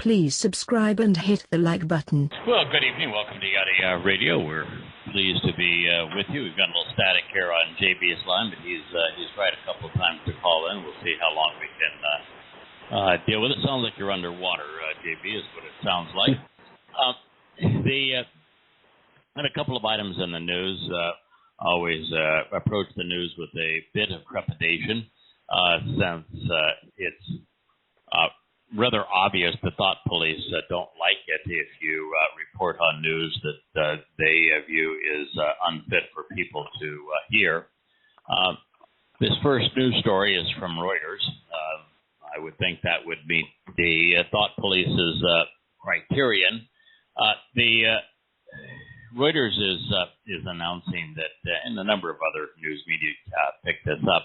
Please subscribe and hit the like button. Well, good evening. Welcome to Yada Yahweh Radio. We're pleased to be with you. We've got a little static here on JB's line, but he's tried a couple of times to call in. We'll see how long we can deal with it. Sounds like you're underwater, JB, is what it sounds like. And a couple of items in the news. Always approach the news with a bit of trepidation since it's rather obvious the thought police don't like it if you report on news that they view is unfit for people to hear. This first news story is from Reuters. I would think that would meet the thought police's criterion. Reuters is announcing that, and a number of other news media picked this up,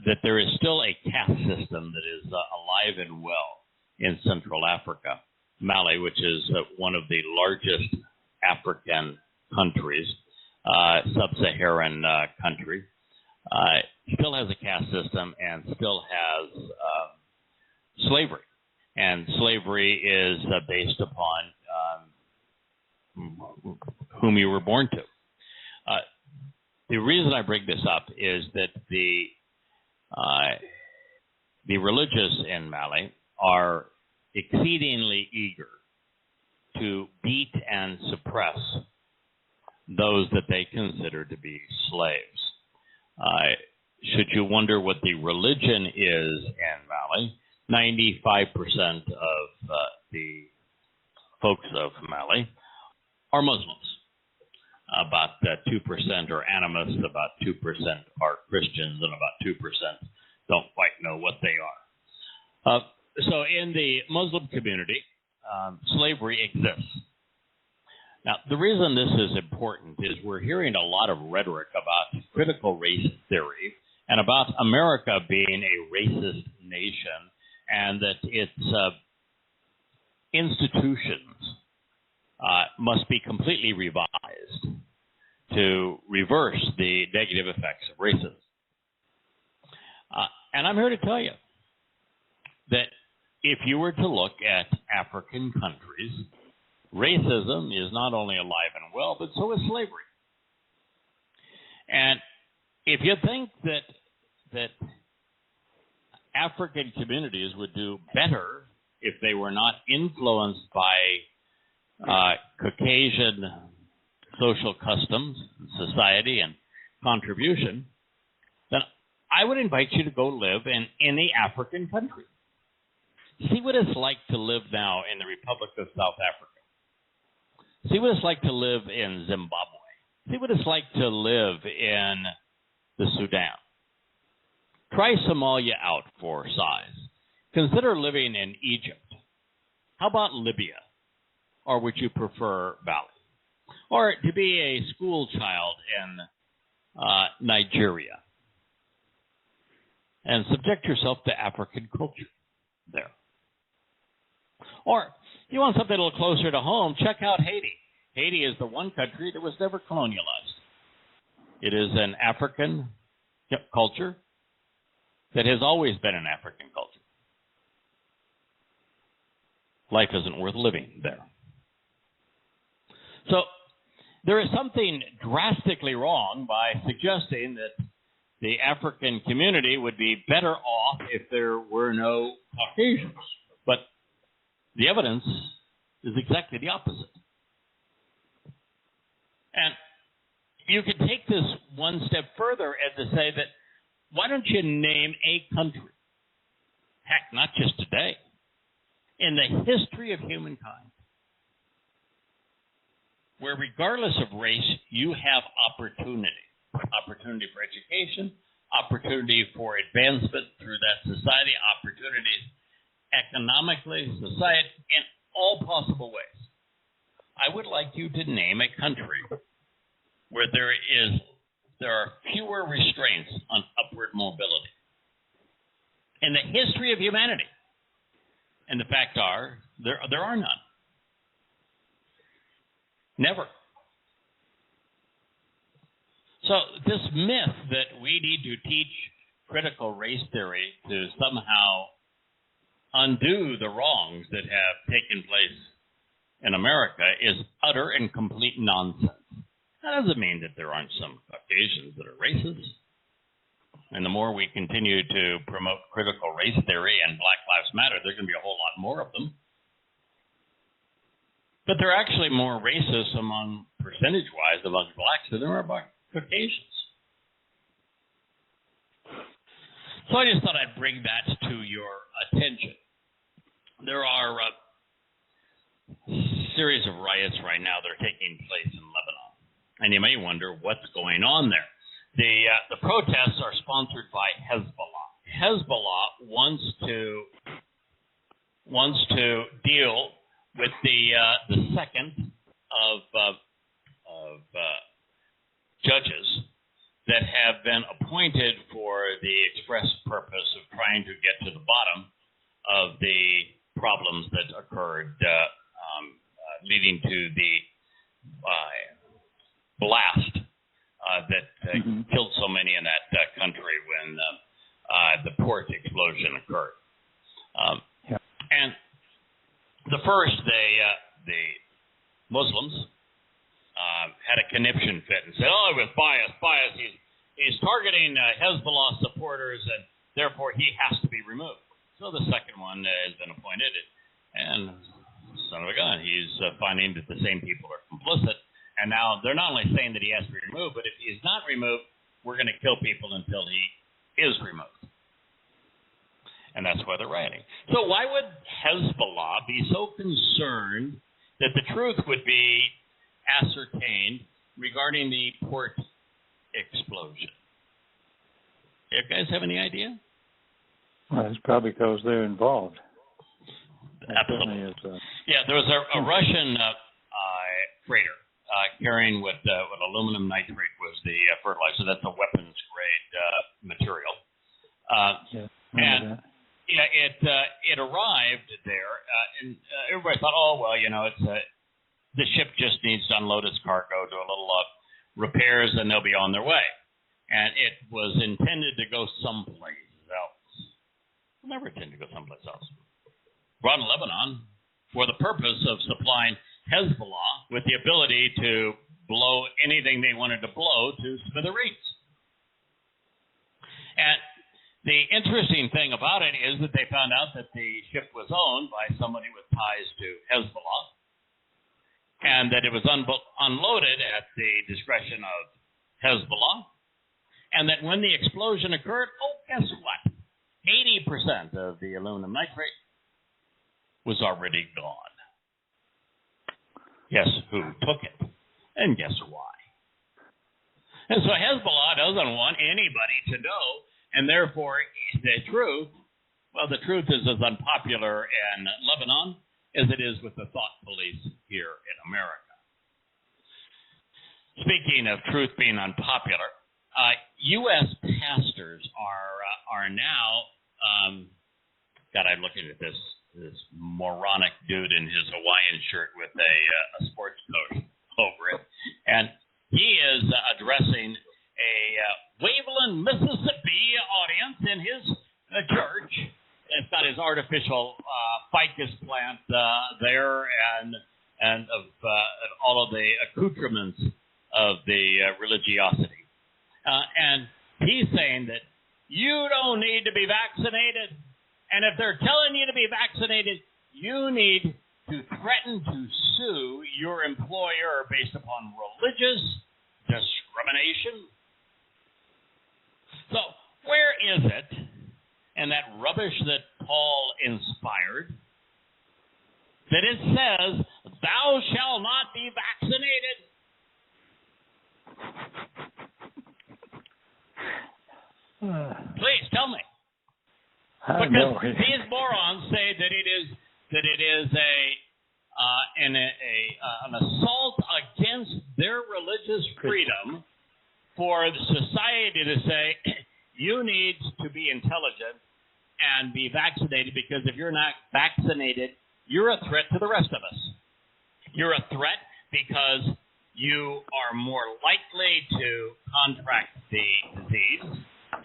that there is still a caste system that is alive and well in Central Africa. Mali, which is one of the largest African countries, sub-Saharan country, still has a caste system and still has slavery. And slavery is based upon whom you were born to. The reason I bring this up is that the religious in Mali are exceedingly eager to beat and suppress those that they consider to be slaves. Should you wonder what the religion is in Mali, 95% of the folks of Mali are Muslims. About 2% are animists, about 2% are Christians, and about 2% don't quite know what they are. So in the Muslim community, slavery exists. Now, the reason this is important is we're hearing a lot of rhetoric about critical race theory and about America being a racist nation and that its institutions must be completely revised to reverse the negative effects of racism. And I'm here to tell you that if you were to look at African countries, racism is not only alive and well, but so is slavery. And if you think that African communities would do better if they were not influenced by Caucasian social customs, society, and contribution, then I would invite you to go live in any African country. See what it's like to live now in the Republic of South Africa. See what it's like to live in Zimbabwe. See what it's like to live in the Sudan. Try Somalia out for size. Consider living in Egypt. How about Libya? Or would you prefer Bali? Or to be a school child in Nigeria and subject yourself to African culture there. Or if you want something a little closer to home, check out Haiti. Haiti is the one country that was never colonialized. It is an African culture that has always been an African culture. Life isn't worth living there. So there is something drastically wrong by suggesting that the African community would be better off if there were no Caucasians. But the evidence is exactly the opposite. And you could take this one step further and to say that, why don't you name a country, heck, not just today, in the history of humankind, where regardless of race, you have opportunity for education, opportunity for advancement through that society, opportunities economically, society, in all possible ways. I would like you to name a country where there are fewer restraints on upward mobility in the history of humanity. And the fact are, there are none. Never. So this myth that we need to teach critical race theory to somehow undo the wrongs that have taken place in America is utter and complete nonsense. That doesn't mean that there aren't some Caucasians that are racist. And the more we continue to promote critical race theory and Black Lives Matter, there's going to be a whole lot more of them. But there are actually more racists among, percentage-wise, among blacks than there are among Caucasians. So I just thought I'd bring that to your attention. There are a series of riots right now that are taking place in Lebanon. And you may wonder what's going on there. The protests are sponsored by Hezbollah. Hezbollah wants to deal with the second of judges that have been appointed for the express purpose of trying to get to the bottom of the problems that occurred leading to the blast that killed so many in that country when the port explosion occurred. And the first, the Muslims had a conniption fit and said, "Oh, it was bias. He's targeting Hezbollah supporters, and therefore he has to be removed." So the second one has been appointed, and son of a gun, he's finding that the same people are complicit. And now they're not only saying that he has to be removed, but if he is not removed, we're going to kill people until he is removed. And that's why they're rioting. So why would Hezbollah be so concerned that the truth would be ascertained regarding the port explosion? You guys have any idea? Well, it's probably because they're involved. Absolutely. Yeah, there was a Russian freighter carrying what aluminum nitrate was the fertilizer. That's a weapons-grade material. It arrived there, and everybody thought, oh, well, it's the ship just needs to unload its cargo, do a little repairs, and they'll be on their way. And it was intended to go someplace else. It never intended to go someplace else. Brought in Lebanon for the purpose of supplying Hezbollah with the ability to blow anything they wanted to blow to smithereens. And the interesting thing about it is that they found out that the ship was owned by somebody with ties to Hezbollah, and that it was unloaded at the discretion of Hezbollah, and that when the explosion occurred, guess what? 80% of the aluminum nitrate was already gone. Guess who took it? And guess why? And so Hezbollah doesn't want anybody to know, and therefore the truth is as unpopular in Lebanon as it is with the thought police here in America. Speaking of truth being unpopular, U.S. pastors are now, God, I'm looking at this moronic dude in his Hawaiian shirt with a sports coat over it. And he is addressing a Waveland, Mississippi audience in his church. It's got his artificial ficus plant there and of all of the accoutrements of the religiosity. And he's saying that you don't need to be vaccinated. And if they're telling you to be vaccinated, you need to threaten to sue your employer based upon religious discrimination. So where is it in that rubbish that Paul inspired that it says, thou shalt not be vaccinated? Please tell me. Because these morons say that it is an assault against their religious freedom for the society to say you need to be intelligent and be vaccinated, because if you're not vaccinated, you're a threat to the rest of us. You're a threat because you are more likely to contract the disease,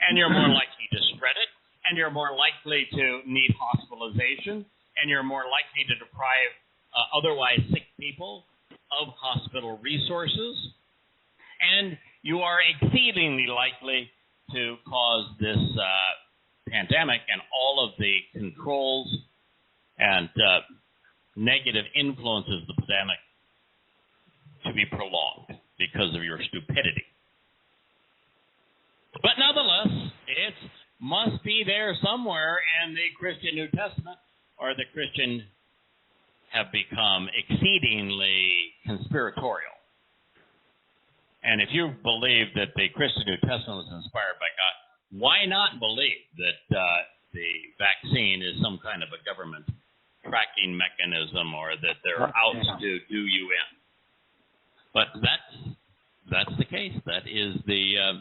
and you're more likely to spread it. and you're more likely to need hospitalization, and you're more likely to deprive otherwise sick people of hospital resources, and you are exceedingly likely to cause this pandemic and all of the controls and negative influences of the pandemic to be prolonged because of your stupidity. But nonetheless, it must be there somewhere in the Christian New Testament, or the Christian have become exceedingly conspiratorial. And if you believe that the Christian New Testament was inspired by God, why not believe that the vaccine is some kind of a government tracking mechanism, or that they're out to do you in? But that's the case. That is the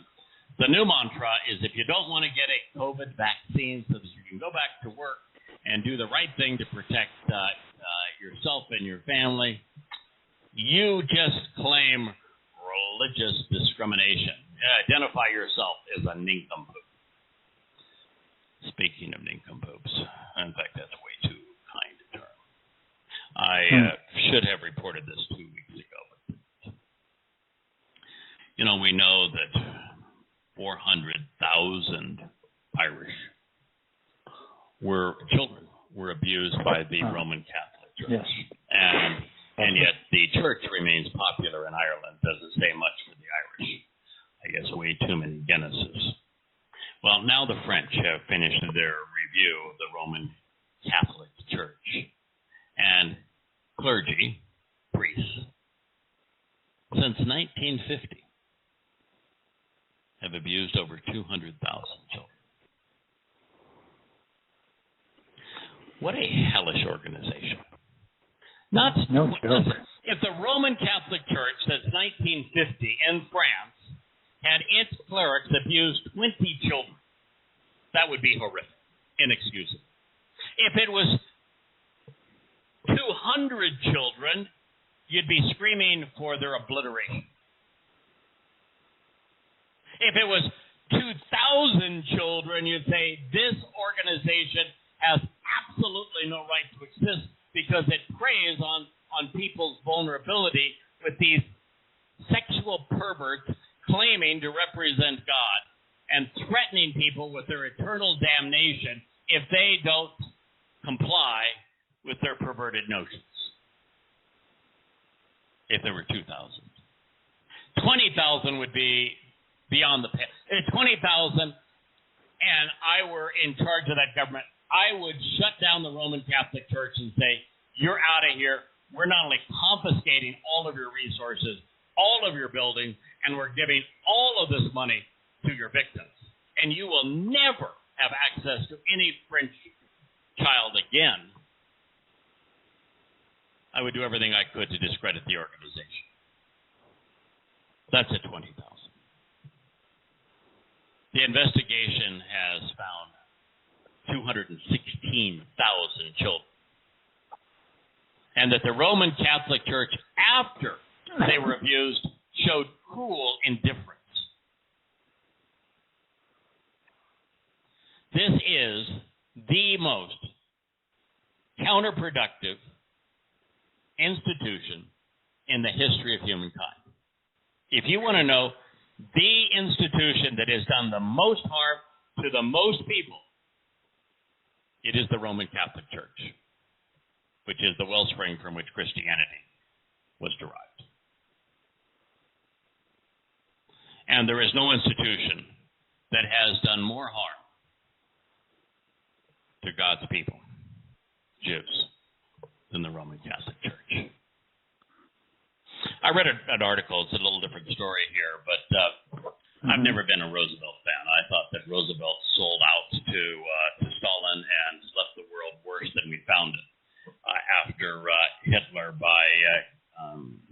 new mantra is, if you don't want to get a COVID vaccine so that you can go back to work and do the right thing to protect yourself and your family, you just claim religious discrimination. Identify yourself as a nincompoop. Speaking of nincompoops, in fact, that's way too kind a term. I should have reported this 2 weeks ago. But, we know that 400,000 Irish children were abused by the Roman Catholic Church. Yes. And yet the church remains popular in Ireland. Doesn't say much for the Irish. I guess way too many Guinnesses. Well, now the French have finished their review of the Roman Catholic Church. And clergy, priests, since 1950, have abused over 200,000 children. What a hellish organization. No joke. If the Roman Catholic Church since 1950 in France had its clerics abuse 20 children, that would be horrific, inexcusable. If it was 200 children, you'd be screaming for their obliteration. If it was 2,000 children, you'd say this organization has absolutely no right to exist because it preys on people's vulnerability with these sexual perverts claiming to represent God and threatening people with their eternal damnation if they don't comply with their perverted notions. If there were 2,000. 20,000 would be beyond the pale. If 20,000 and I were in charge of that government, I would shut down the Roman Catholic Church and say, you're out of here. We're not only confiscating all of your resources, all of your buildings, and we're giving all of this money to your victims. And you will never have access to any French child again. I would do everything I could to discredit the organization. That's at 20,000. The investigation has found 216,000 children. And that the Roman Catholic Church, after they were abused, showed cruel indifference. This is the most counterproductive institution in the history of humankind. If you want to know the institution that has done the most harm to the most people, it is the Roman Catholic Church, which is the wellspring from which Christianity was derived. And there is no institution that has done more harm to God's people, Jews, than the Roman Catholic Church. I read an article. It's a little different story here, but I've never been a Roosevelt fan. I thought that Roosevelt sold out to Stalin and left the world worse than we found it after Hitler by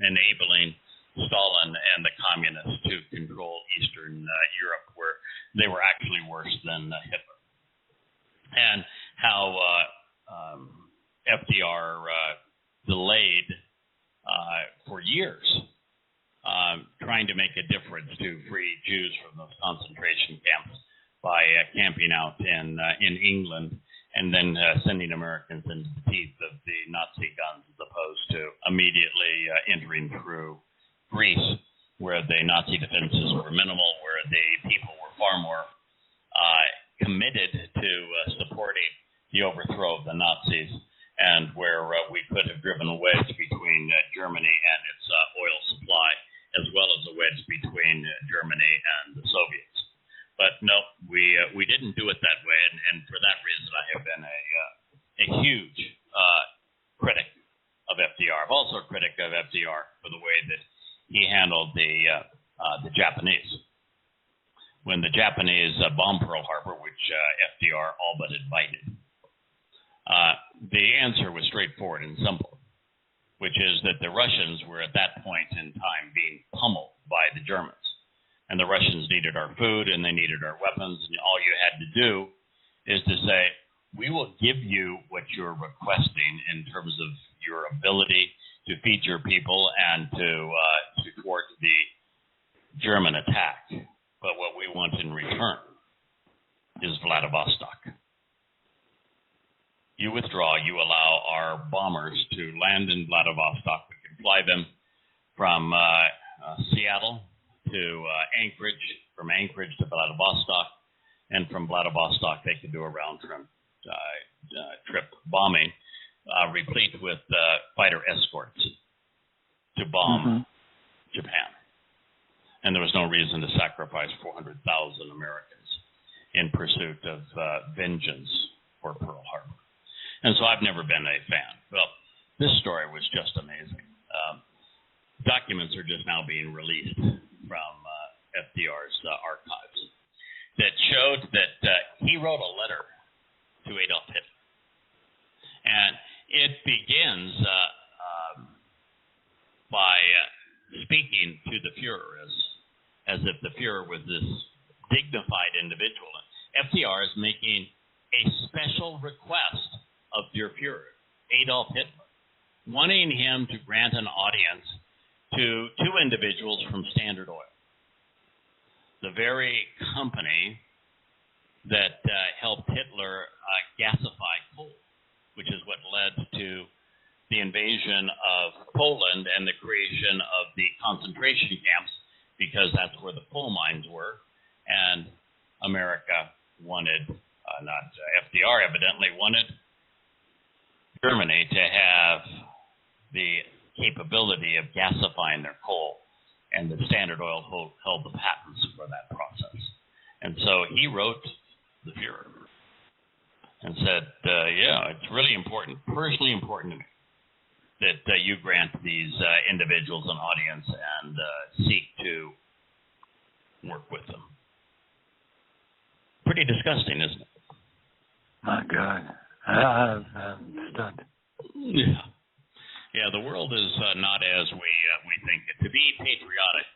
enabling Stalin and the communists to control Eastern Europe, where they were actually worse than Hitler. And how FDR delayed for years trying to make a difference to free Jews from those concentration camps by camping out in England and then sending Americans into the teeth of the Nazi guns as opposed to immediately entering through Greece, where the Nazi defenses were minimal, where the people were far more committed to supporting the overthrow of the Nazis, and where we could have driven a wedge between Germany and its oil supply, as well as a wedge between Germany and the Soviets. But no, we didn't do it that way, and for that reason, I have been a huge critic of FDR. I'm also a critic of FDR for the way that he handled the Japanese. When the Japanese bombed Pearl Harbor, which FDR all but invited, the answer was straightforward and simple, which is that the Russians were at that point in time being pummeled by the Germans. And the Russians needed our food and they needed our weapons. And all you had to do is to say, we will give you what you're requesting in terms of your ability to feed your people and to thwart the German attack. But what we want in return is Vladivostok. You withdraw, you allow our bombers to land in Vladivostok. We can fly them from Seattle to Anchorage, from Anchorage to Vladivostok, and from Vladivostok they could do a round trip bombing, replete with fighter escorts to bomb Japan. And there was no reason to sacrifice 400,000 Americans in pursuit of vengeance for Pearl Harbor. And so I've never been a fan. Well, this story was just amazing. Documents are just now being released from FDR's archives that showed that he wrote a letter to Adolf Hitler. And it begins by speaking to the Fuhrer as if the Fuhrer was this dignified individual. FDR is making a special request of dear Fuhrer, Adolf Hitler, wanting him to grant an audience to two individuals from Standard Oil, the very company that helped Hitler gasify coal, which is what led to the invasion of Poland and the creation of the concentration camps, because that's where the coal mines were. And America wanted, not FDR evidently, wanted Germany to have the capability of gasifying their coal, and the Standard Oil held the patents for that process. And so he wrote the Fuhrer and said, it's really important, personally important to me, that you grant these individuals an audience and seek to work with them. Pretty disgusting, isn't it? My God. I'm stunned. Yeah, the world is not as we think it. To be patriotic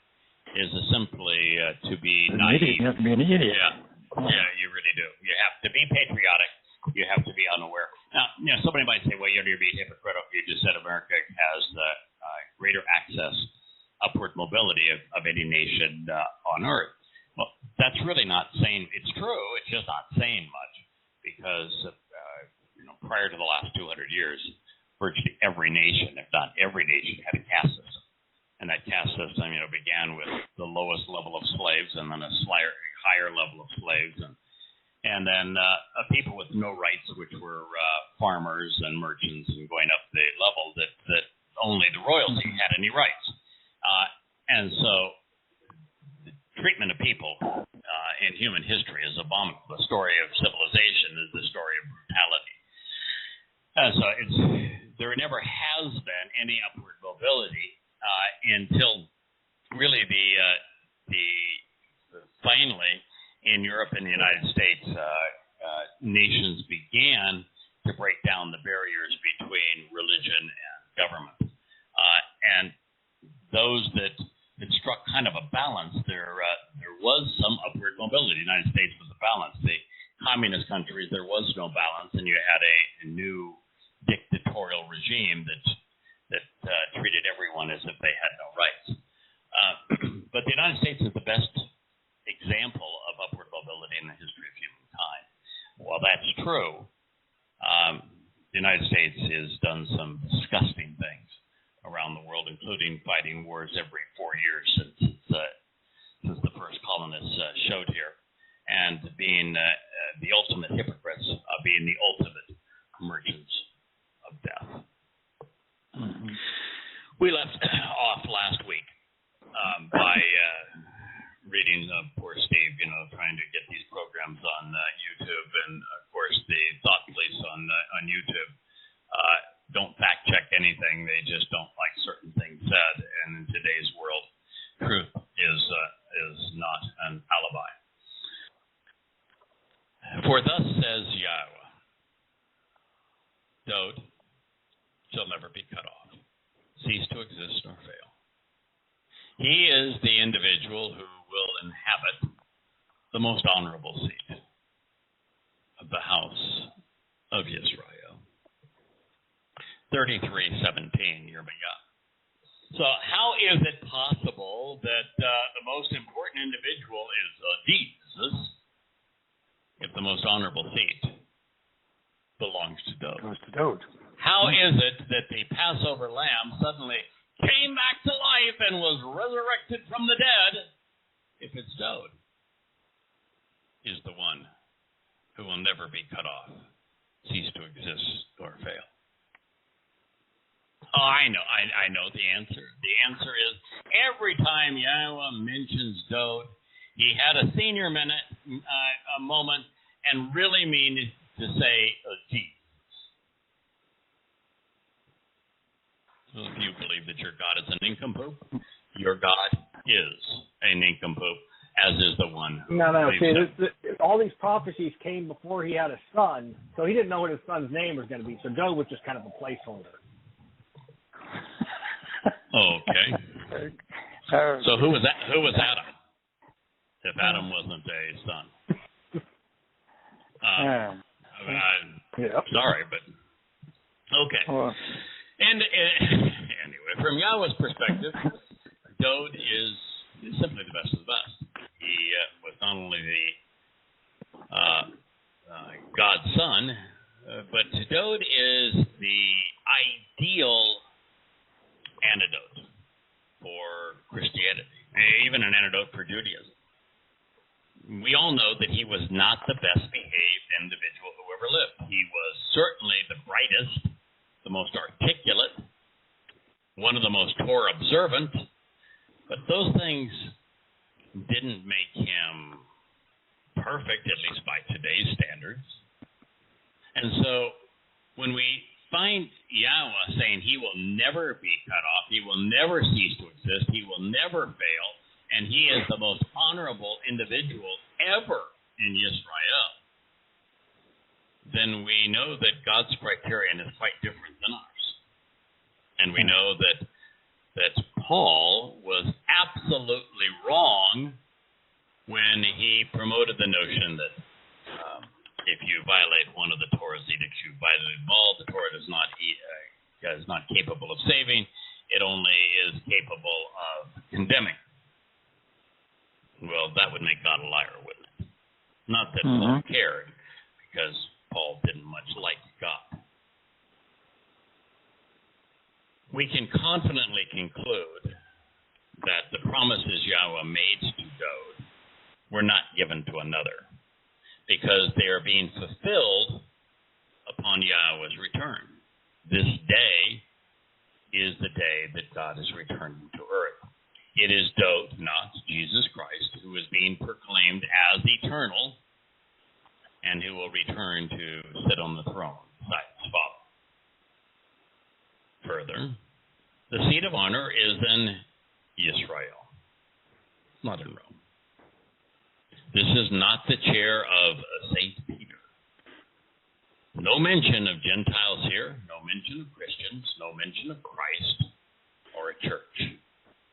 is simply to be naive. You have to be an idiot. Yeah, you really do. You have to be patriotic. You have to be unaware. Now, somebody might say, well, you're being hypocritical. You just said America has the greater access, upward mobility of any nation on Earth. Well, that's really not saying it's true. It's just not saying much, because prior to the last 200 years, virtually every nation, if not every nation, had a caste system. And that caste system, began with the lowest level of slaves, and then a higher level of slaves, and then people with no rights, which were farmers and merchants, and going up the level that only the royalty had any rights. And so the treatment of people in human history is abominable. The story of civilization is the story of brutality. So there never has been any upward mobility until really finally in Europe and the United States, nations began to break down the barriers between religion and government. And those that struck kind of a balance, there was some upward mobility. The United States was a balance. The communist countries, there was no balance, and you had a new dictatorial regime that treated everyone as if they had no rights. But the United States is the best example of upward mobility in the history true. The United States has done some disgusting things around the world, including fighting wars every 4 years since the first colonists showed here, and being the ultimate hypocrites, being the ultimate merchants of death. Mm-hmm. We left off last week by reading poor Steve, trying to get these programs on YouTube, and of course the thought police on YouTube don't fact check anything. They just don't like certain things said, and in today's world, truth is not an alibi. For thus says Yahweh, Dod shall never be cut off, cease to exist nor fail. He is the individual who will inhabit the most honorable seat of the house of Israel. 33:17, Yirmiyah. So how is it possible that the most important individual is Jesus if the most honorable seat belongs to Dod? Goes to Dod. How is it that the Passover lamb suddenly came back to life and was resurrected from the dead if it's Dod is the one who will never be cut off, cease to exist, or fail? Oh, I know the answer. The answer is every time Yahweh mentions Dod, he had a senior moment and really mean to say Jesus. So if you believe that your God is a nincompoop, your God is a nincompoop, as is the one who all these prophecies came before he had a son, so he didn't know what his son's name was going to be. So Dod was just kind of a placeholder. Okay. So who was that? Who was Adam? If Adam wasn't a son. Sorry, but okay. And anyway, from Yahweh's perspective, Dod is simply the best of the best. He was not only the God's son, but Dod is the ideal antidote for Christianity, even an antidote for Judaism. We all know that he was not the best behaved individual who ever lived. He was certainly the brightest, the most articulate, one of the most Torah observant, but those things didn't make him perfect, at least by today's standards. And so when we find Yahweh saying he will never be cut off, he will never cease to exist, he will never fail, and he is the most honorable individual ever in Israel, then we know that God's criterion is quite different than ours. And we know that Paul was absolutely wrong when he promoted the notion that if you violate one of the Torah's edicts, you violated them all. The Torah is not capable of saving. It only is capable of condemning. Well, that would make God a liar, wouldn't it? Not that Paul cared, because Paul didn't much like God. We can confidently conclude that the promises Yahweh made to Dod were not given to another, because they are being fulfilled upon Yahweh's return. This day is the day that God is returning to earth. It is Dod, not Jesus Christ, who is being proclaimed as eternal and who will return to sit on the throne beside his Father. Further, the seat of honor is in Israel, not in Rome. This is not the chair of St. Peter. No mention of Gentiles here, no mention of Christians, no mention of Christ or a church.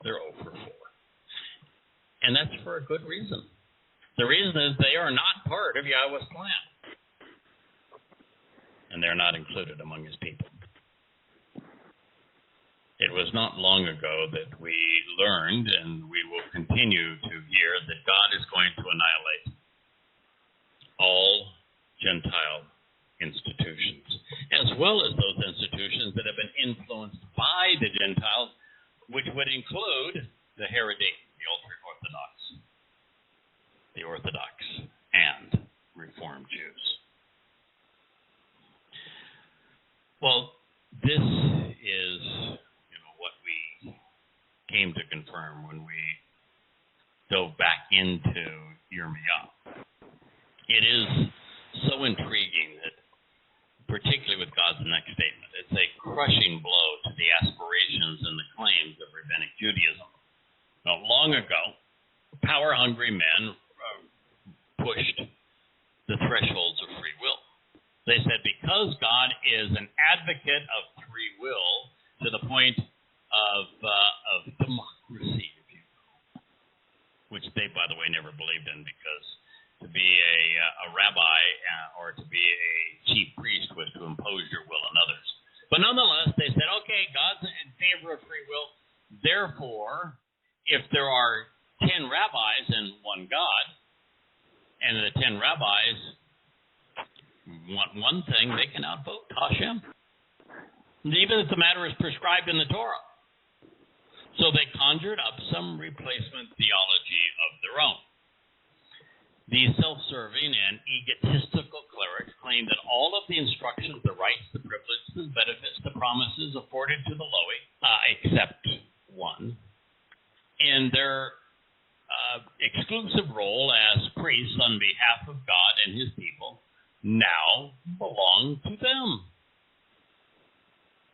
They're 0 for 4. And that's for a good reason. The reason is they are not part of Yahweh's plan. And they're not included among his people. It was not long ago that we learned, and we will continue to hear, that God is going to annihilate all Gentile institutions, as well as those institutions that have been influenced by the Gentiles, which would include the Haredi, the ultra-Orthodox, the Orthodox, and Reformed Jews. Well, this is, what we came to confirm when we dove back into Yirmiyah. It is so intriguing that, particularly with God's next statement, it's a crushing blow to the aspirations and the claims of Rabbinic Judaism. Now, long ago, power-hungry men pushed the thresholds of free will. They said because God is an advocate of free will to the point of democracy, if you will, which they, by the way, never believed in, because to be a rabbi or to be a chief priest was to impose your will on others. But nonetheless, they said, okay, God's in favor of free will. Therefore, if there are 10 rabbis and one God, and the 10 rabbis want one thing, they can outvote Hashem, even if the matter is prescribed in the Torah. So they conjured up some replacement theology of their own. These self-serving and egotistical clerics claim that all of the instructions, the rights, the privileges, the benefits, the promises afforded to the lowly, except one, in their exclusive role as priests on behalf of God and his people, now belong to them,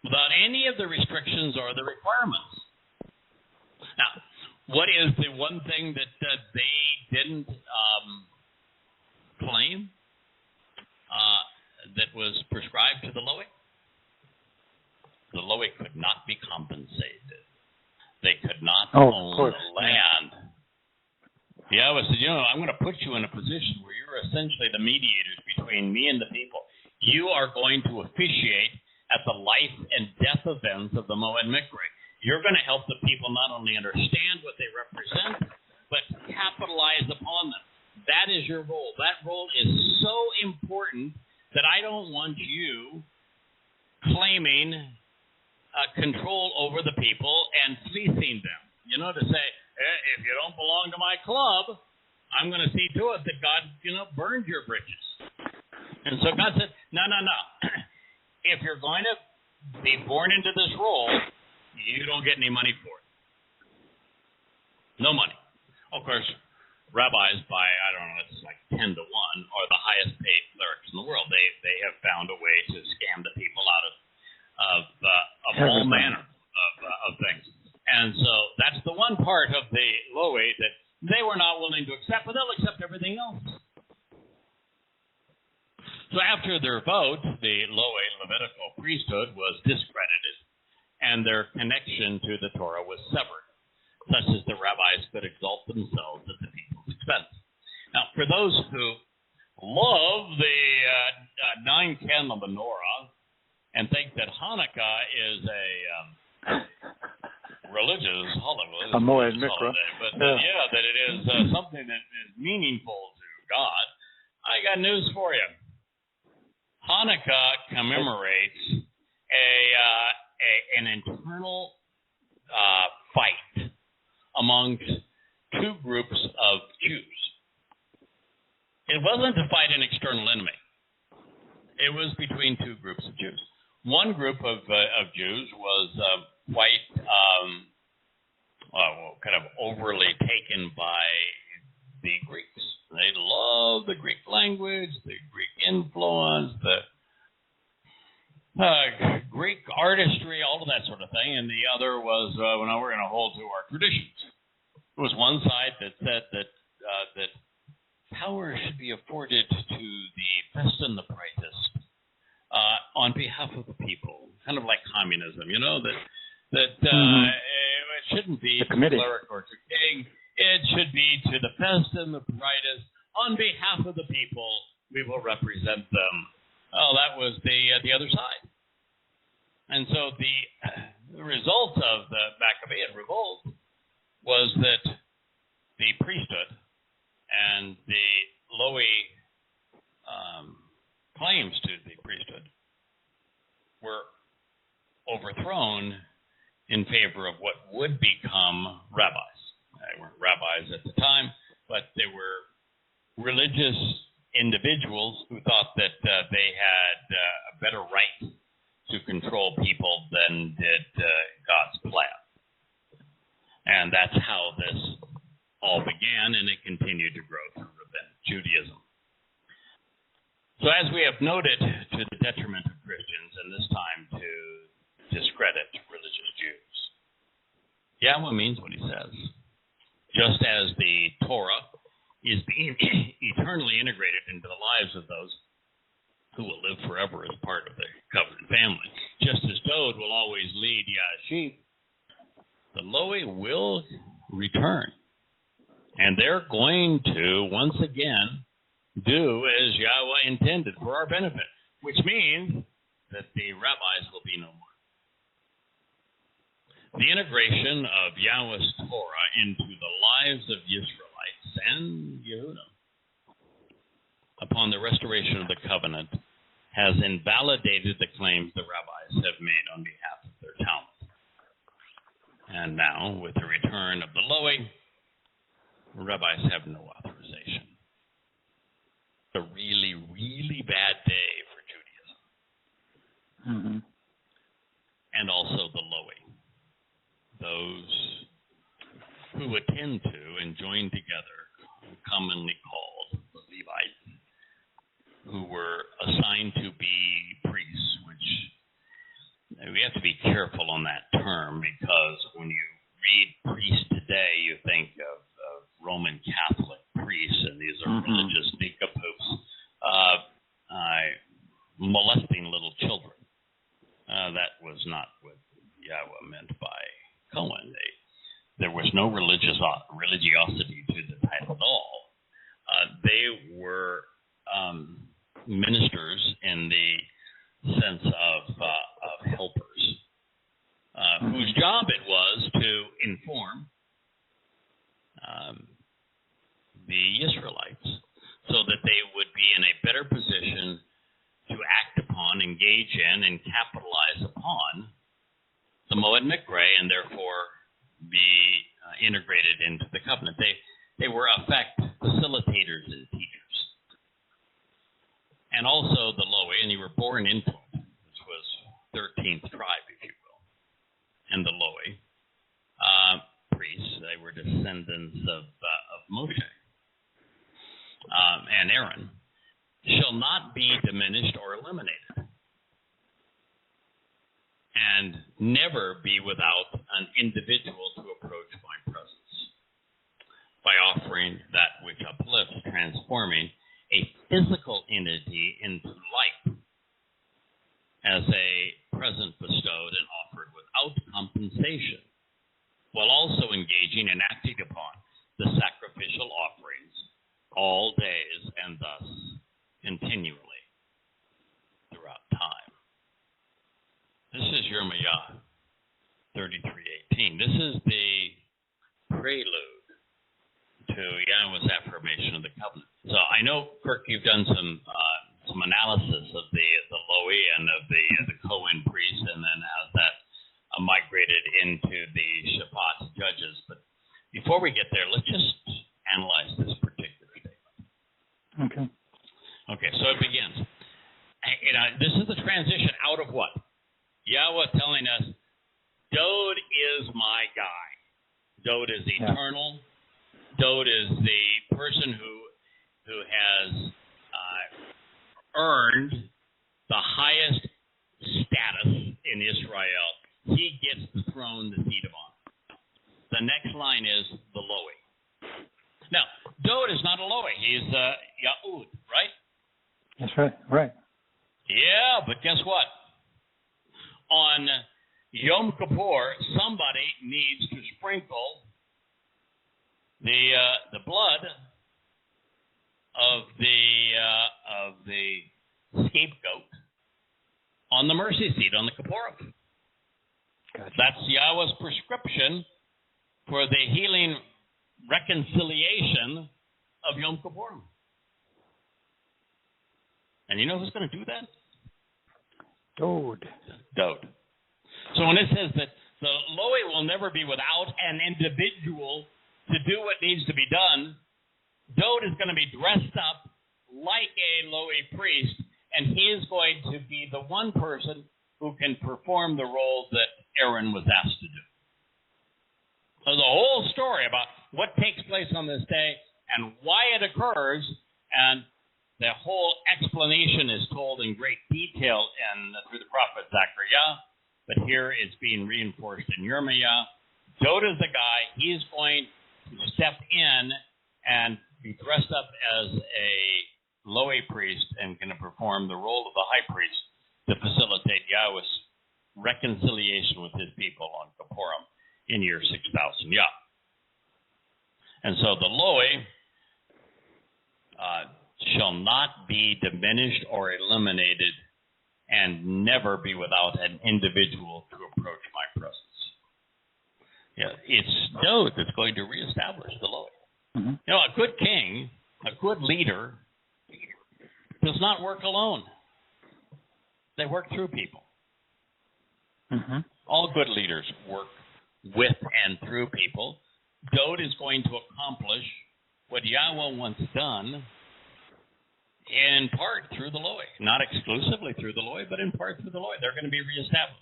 without any of the restrictions or the requirements. Now, what is the one thing that they didn't claim that was prescribed to the Lowy? The Lowy could not be compensated. They could not own the land. Yahweh said, I'm going to put you in a position where you're essentially the mediators between me and the people. You are going to officiate at the life and death events of the Moed Mikre. You're going to help the people not only understand what they represent, but capitalize upon them. That is your role. That role is so important that I don't want you claiming control over the people and fleecing them. To say, if you don't belong to my club, I'm going to see to it that God, burned your bridges. And so God said, no. If you're going to be born into this role, you don't get any money for it. No money. Of course, rabbis by, it's like 10 to 1, are the highest paid clerics in the world. They have found a way to scam the people out of all manner of things. And so that's the one part of the Lowy that they were not willing to accept, but they'll accept everything else. So after their vote, the Lowy Levitical priesthood was discredited, and their connection to the Torah was severed, such as the rabbis could exalt themselves at the people's expense. Now, for those who love the 9-candle menorah and think that Hanukkah is a religious holiday, but that it is something that is meaningful to God, I got news for you. Hanukkah commemorates an internal fight amongst two groups of Jews. It wasn't to fight an external enemy. It was between two groups of Jews. One group of Jews was quite kind of overly taken by the Greeks. They loved the Greek language, the Greek influence, the Greek artistry, all of that sort of thing. And the other was, we're going to hold to our traditions. There was one side that said that power should be afforded to the best and the brightest on behalf of the people, kind of like communism, that it shouldn't be to cleric or to king. It should be to the best and the brightest. On behalf of the people, we will represent them. Oh, that was the other side. And so the result of the Maccabean revolt was that the priesthood and the Lowy claims to the priesthood were overthrown in favor of what would become rabbis. They weren't rabbis at the time, but they were religious individuals who thought that they had a better right to control people than did God's plan. And that's how this all began, and it continued to grow through Rabbinic Judaism. So as we have noted, to the detriment of Christians, and this time to discredit religious Jews. Yahweh means what he says. Just as the Torah is being eternally integrated into the lives of those who will live forever as part of the covenant family, just as Dod will always lead Yah's sheep, the Loe will return. And they're going to, once again, do as Yahweh intended for our benefit, which means that the rabbis will be no more. The integration of Yahweh's Torah into the lives of Israelites and Yehudah upon the restoration of the covenant has invalidated the claims the rabbis have made on behalf of their Talmud. And now, with the return of the Loe, rabbis have no authorization. It's a really, really bad day for Judaism. Mm-hmm. And also the Loe. Those who attend to and join together, commonly called the Levites, who were assigned to be priests, which we have to be careful on that term, because when you read priest today, you think of Roman Catholic priests, and these are religious nincompoops molesting little children. That was not what Yahweh meant by Cohen. There was no religiosity to the title at all. They were ministers in the sense of helpers, whose job it was to inform the Israelites so that they would be in a better position to act upon, engage in, and capitalize upon the Moed Mikre, and therefore be integrated into the covenant. They were, in effect, facilitators and teachers. And also the Loe, and they were born into it, which was 13th tribe, if you will. And the Loe priests, they were descendants of Moshe and Aaron, shall not be diminished or eliminated, and never be without an individual to approach my presence by offering that which uplifts, transforming a physical entity into life as a present bestowed and offered without compensation, while also engaging and acting upon the sacrificial offerings all days and thus continually throughout time. This is Yirmiyah 33:18. This is the prelude to Yahweh's affirmation of the covenant. So I know, Kirk, you've done some analysis of the Loe and of the Cohen priest, and then as that migrated into the Shabbat judges. But before we get there, let's just analyze this particular statement. Okay, so it begins. This is the transition out of what? Yahweh telling us, Dod is my guy. Dod is eternal. Dod is the person who has earned the highest status in Israel. He gets the throne, the seat of honor. The next line is the Loe. Now, Dod is not a Loe. He's Yahud, right? That's right. Right. Yeah, but guess what? On Yom Kippur, somebody needs to sprinkle the blood of the scapegoat on the mercy seat, on the Kippur. Gotcha. That's Yahweh's prescription for the healing reconciliation of Yom Kippur. And you know who's going to do that? Dode. Dode. So when it says that the Loe will never be without an individual to do what needs to be done, Dode is going to be dressed up like a Loe priest, and he is going to be the one person who can perform the role that Aaron was asked to do. So the whole story about what takes place on this day and why it occurs, and the whole explanation is told in great detail through the prophet Zechariah, but here it's being reinforced in Yirmiah. Dode is the guy. He's going to step in and be dressed up as a Loe priest and going to perform the role of the high priest to facilitate Yahweh's reconciliation with his people on Kippurim in year 6000 Yah. And so the Loe shall not be diminished or eliminated and never be without an individual to approach my presence. Yeah, it's Dode that's going to reestablish the Loe. Mm-hmm. You know, a good king, a good leader, does not work alone. They work through people. Mm-hmm. All good leaders work with and through people. Dode is going to accomplish what Yahweh wants done in part through the Loe. Not exclusively through the Loe, but in part through the Loe. They're going to be reestablished.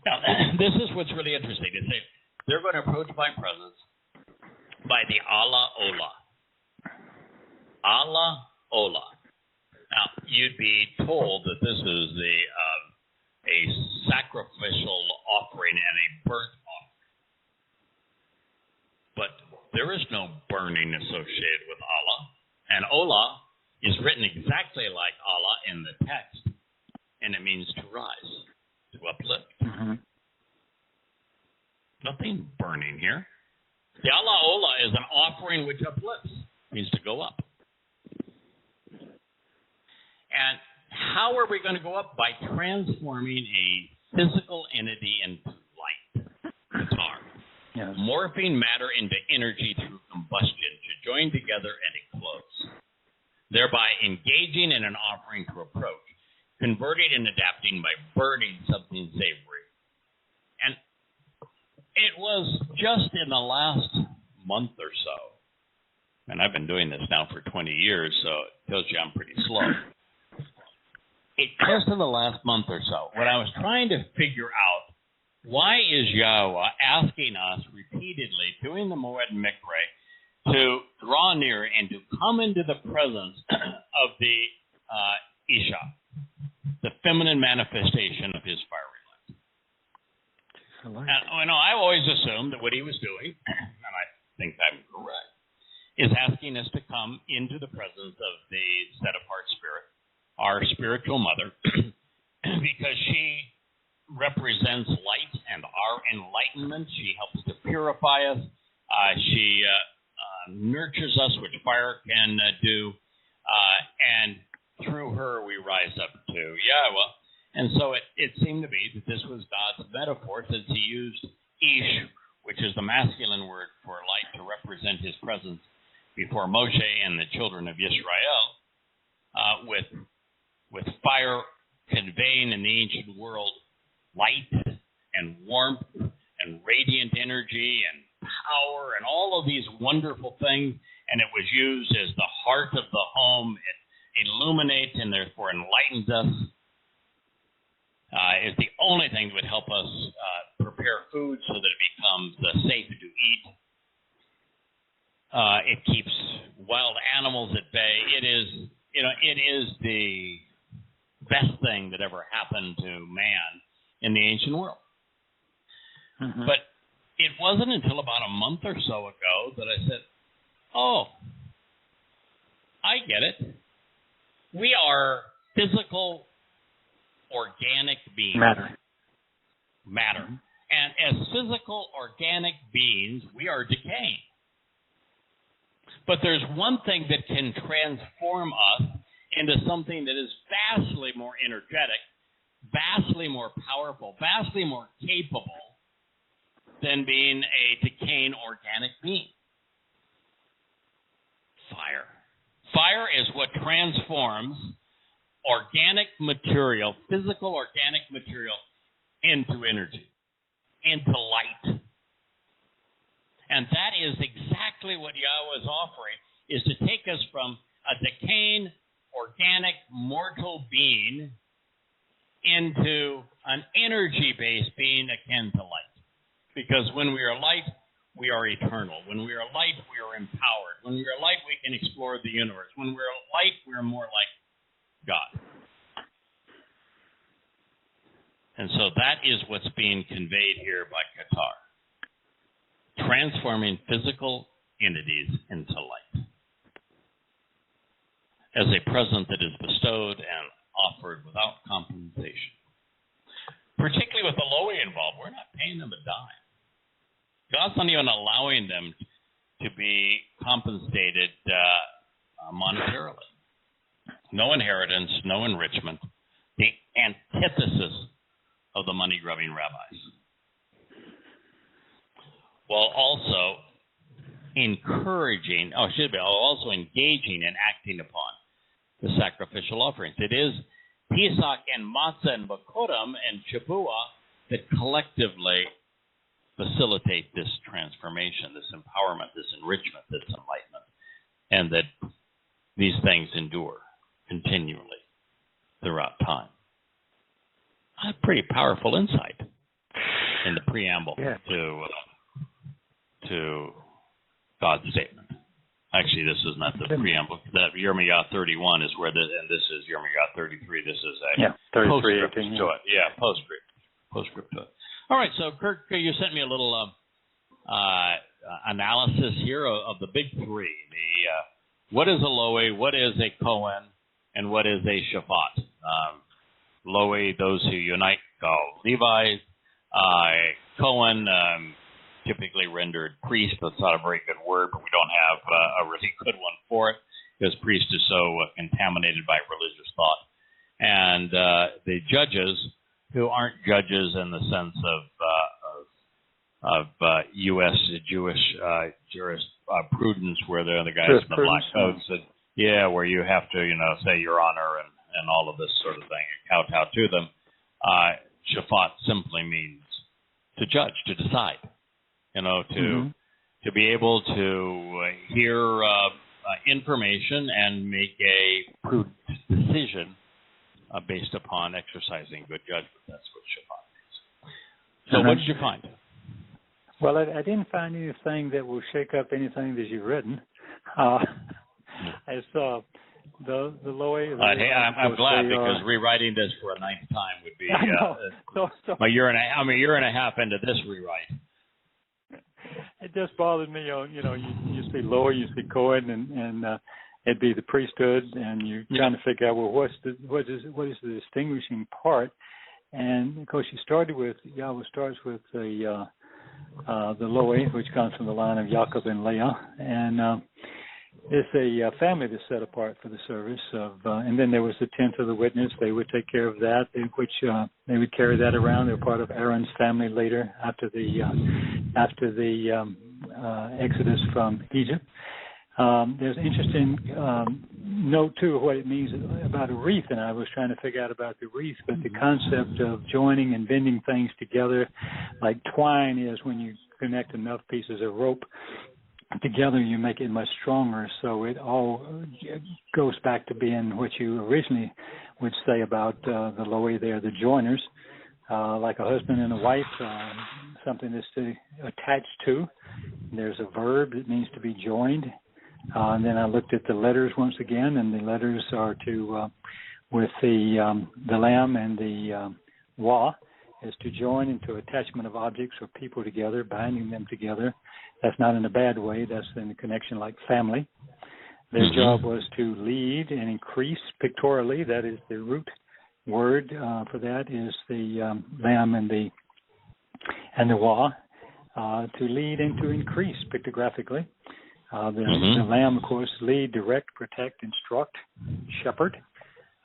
Now, this is what's really interesting. They say they're going to approach my presence by the Allah Olah. Allah Olah. Now, you'd be told that this is a sacrificial offering and a burnt offering. But there is no burning associated with Allah. And Olah is written exactly like Allah in the text. And it means to rise, to uplift. Mm-hmm. Nothing burning here. The Allah Olah is an offering which uplifts. It means to go up. And how are we going to go up? By transforming a physical entity into light. Qatar. Yes. Morphing matter into energy through combustion to join together and enclose. Thereby engaging in an offering to approach, converting and adapting by burning something savory. And it was just in the last month or so, and I've been doing this now for 20 years, so it tells you I'm pretty slow. It just in the last month or so, when I was trying to figure out why is Yahweh asking us repeatedly, doing the Moed Mikre, to draw near and to come into the presence of the Isha, the feminine manifestation of his fiery light. And I always assumed that what he was doing, and I think I'm correct, is asking us to come into the presence of the set-apart spirit, our spiritual mother, because she represents light and our enlightenment. She helps to purify us. She nurtures us, which fire can do. And through her, we rise up to Yahweh. And so it seemed to be that this was God's metaphor, since he used Ish, which is the masculine word for light, to represent his presence before Moshe and the children of Yisrael, with fire conveying in the ancient world light and warmth and radiant energy and power and all of these wonderful things. And it was used as the heart of the home. It illuminates and therefore enlightens us. Is the only thing that would help us prepare food so that it becomes safe to eat. It keeps wild animals at bay. It is the best thing that ever happened to man in the ancient world. Mm-hmm. But it wasn't until about a month or so ago that I said, oh, I get it. We are physical, organic beings. Matter. And as physical, organic beings, we are decaying. But there's one thing that can transform us into something that is vastly more energetic, vastly more powerful, vastly more capable than being a decaying organic being. Fire. Fire is what transforms organic material, physical organic material, into energy, into light. And that is exactly what Yahweh is offering, is to take us from a decaying, organic, mortal being into an energy-based being akin to light. Because when we are light, we are eternal. When we are light, we are empowered. When we are light, we can explore the universe. When we are light, we are more like God. And so that is what's being conveyed here by Qatar. Transforming physical entities into light. As a present that is bestowed and offered without compensation. Particularly with the Lowy involved, we're not paying them a dime. God's not even allowing them to be compensated monetarily. No inheritance, no enrichment. The antithesis of the money-grubbing rabbis. While also also engaging and acting upon the sacrificial offerings. It is Pesach and Matzah and Bakodim and Shabuah that collectively facilitate this transformation, this empowerment, this enrichment, this enlightenment, and that these things endure continually throughout time. A pretty powerful insight in the preamble to God's statement. Actually, this is not the preamble. That Yirmiyah 31 is where this, and this is Yirmiyah 33. This is a postscript to it. Yeah, postscript to it. All right, so Kirk, you sent me a little analysis here of the big three. What is a Lowy, what is a Cohen, and what is a Shabbat? Lowy, those who unite, call Levi. Cohen, typically rendered priest. That's not a very good word, but we don't have a really good one for it because priest is so contaminated by religious thought. And the judges, who aren't judges in the sense of U.S. Jewish jurisprudence, where they're the guys in the black coats, where you have to, say your honor and all of this sort of thing, and kowtow to them. Shafat simply means to judge, to decide, to be able to hear information and make a prudent decision based upon exercising good judgment. That's what Shabbat means. So what did you find? Well, I didn't find anything that will shake up anything that you've written. I saw the Lowy. Hey, I'm glad because rewriting this for a ninth time would be a year and a half into this rewrite. It just bothered me. You see Lowy, you see Cohen, and it'd be the priesthood, and you're trying to figure out, well, what is the distinguishing part? And of course, Yahweh starts with the Lowy, which comes from the line of Jacob and Leah, and it's a family that's set apart for the service and then there was the tenth of the witness. They would take care of that, which they would carry that around. They were part of Aaron's family later after the Exodus from Egypt. There's an interesting note, too, of what it means about a wreath, and I was trying to figure out about the wreath, but the concept of joining and bending things together, like twine is when you connect enough pieces of rope together, you make it much stronger, so it all goes back to being what you originally would say about the Lowy there, the joiners, like a husband and a wife, something that's to attach to. There's a verb that means to be joined. And then I looked at the letters once again, and the letters are to with the lamb and the wa is to join into attachment of objects or people together, binding them together. That's not in a bad way. That's in a connection like family. Their job was to lead and increase pictorially. That is the root word for that is the lamb and the wa, to lead and to increase pictographically. The lamb, of course, lead, direct, protect, instruct, shepherd.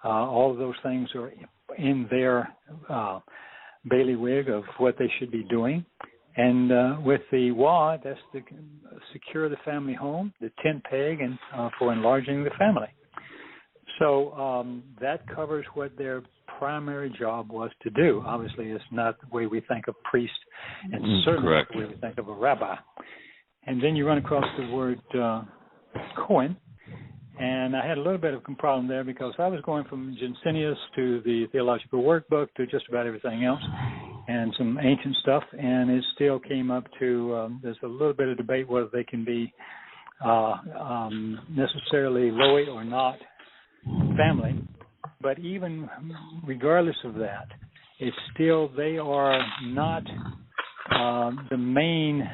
All of those things are in their bailiwick of what they should be doing. And with the Wah, that's to secure the family home, the tent peg, and for enlarging the family. So that covers what their primary job was to do. Obviously, it's not the way we think of priest, and certainly not the way we think of a rabbi. And then you run across the word Cohen, and I had a little bit of a problem there because I was going from Jensenius to the Theological Workbook to just about everything else and some ancient stuff, and it still came up to there's a little bit of debate whether they can be necessarily Loy or not family. But even regardless of that, it's still they are not the main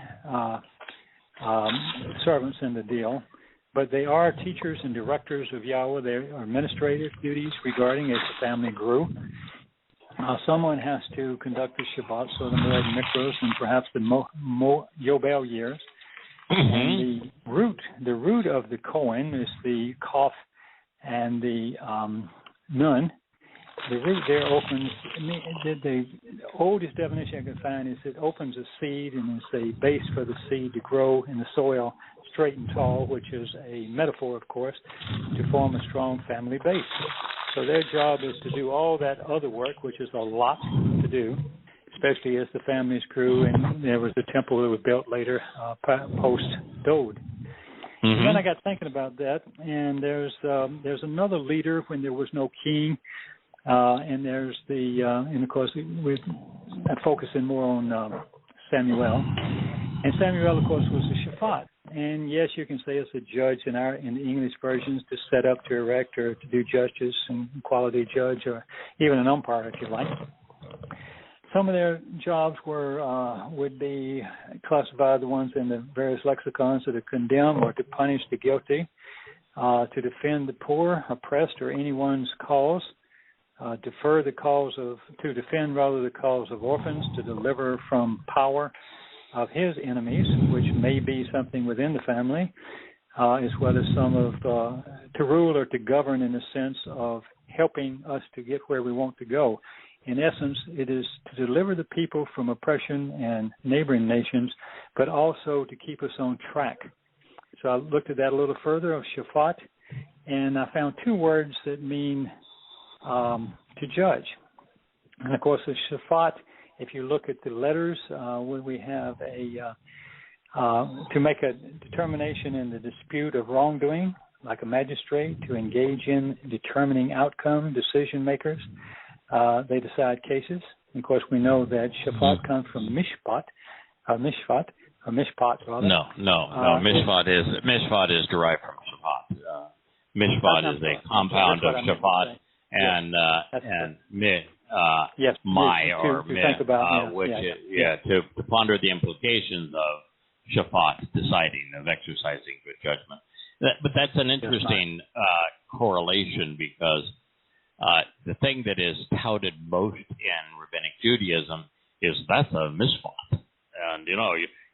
servants in the deal, but they are teachers and directors of Yahowah. They are administrative duties regarding as the family grew. Someone has to conduct the Shabbat, so the Moed Mikros, and perhaps the Yobel years. And the root of the Kohen is the Kof and the Nun. The root there opens, the oldest definition I can find is it opens a seed and is a base for the seed to grow in the soil straight and tall, which is a metaphor, of course, to form a strong family base. So their job is to do all that other work, which is a lot to do, especially as the families grew, and there was a temple that was built later post-Dode. And then I got thinking about that, and there's another leader when there was no king, and there's and of course we're focusing more on Samuel, and Samuel, of course, was a Shaphat. And yes, you can say it's a judge in the English versions to set up, to erect, or to do justice and quality judge, or even an umpire, if you like. Some of their jobs would be classified the ones in the various lexicons to condemn or to punish the guilty, to defend the poor, oppressed, or anyone's cause, to defend the cause of orphans, to deliver from power of his enemies, which may be something within the family, as well as some of to rule or to govern in the sense of helping us to get where we want to go. In essence, it is to deliver the people from oppression and neighboring nations, but also to keep us on track. So I looked at that a little further of Shaphat, and I found two words that mean to judge. And of course, the Shaphat, if you look at the letters, we have to make a determination in the dispute of wrongdoing, like a magistrate, to engage in determining outcome, decision makers. They decide cases. And of course, we know that Shaphat comes from Mishpat, rather. No. Mishpat is derived from Shabbat. Mishpat is a compound of Shabbat and my or to ponder the implications of Shabbat deciding, of exercising good judgment. But that's an interesting correlation, because the thing that is touted most in Rabbinic Judaism is that's a mishpat. And,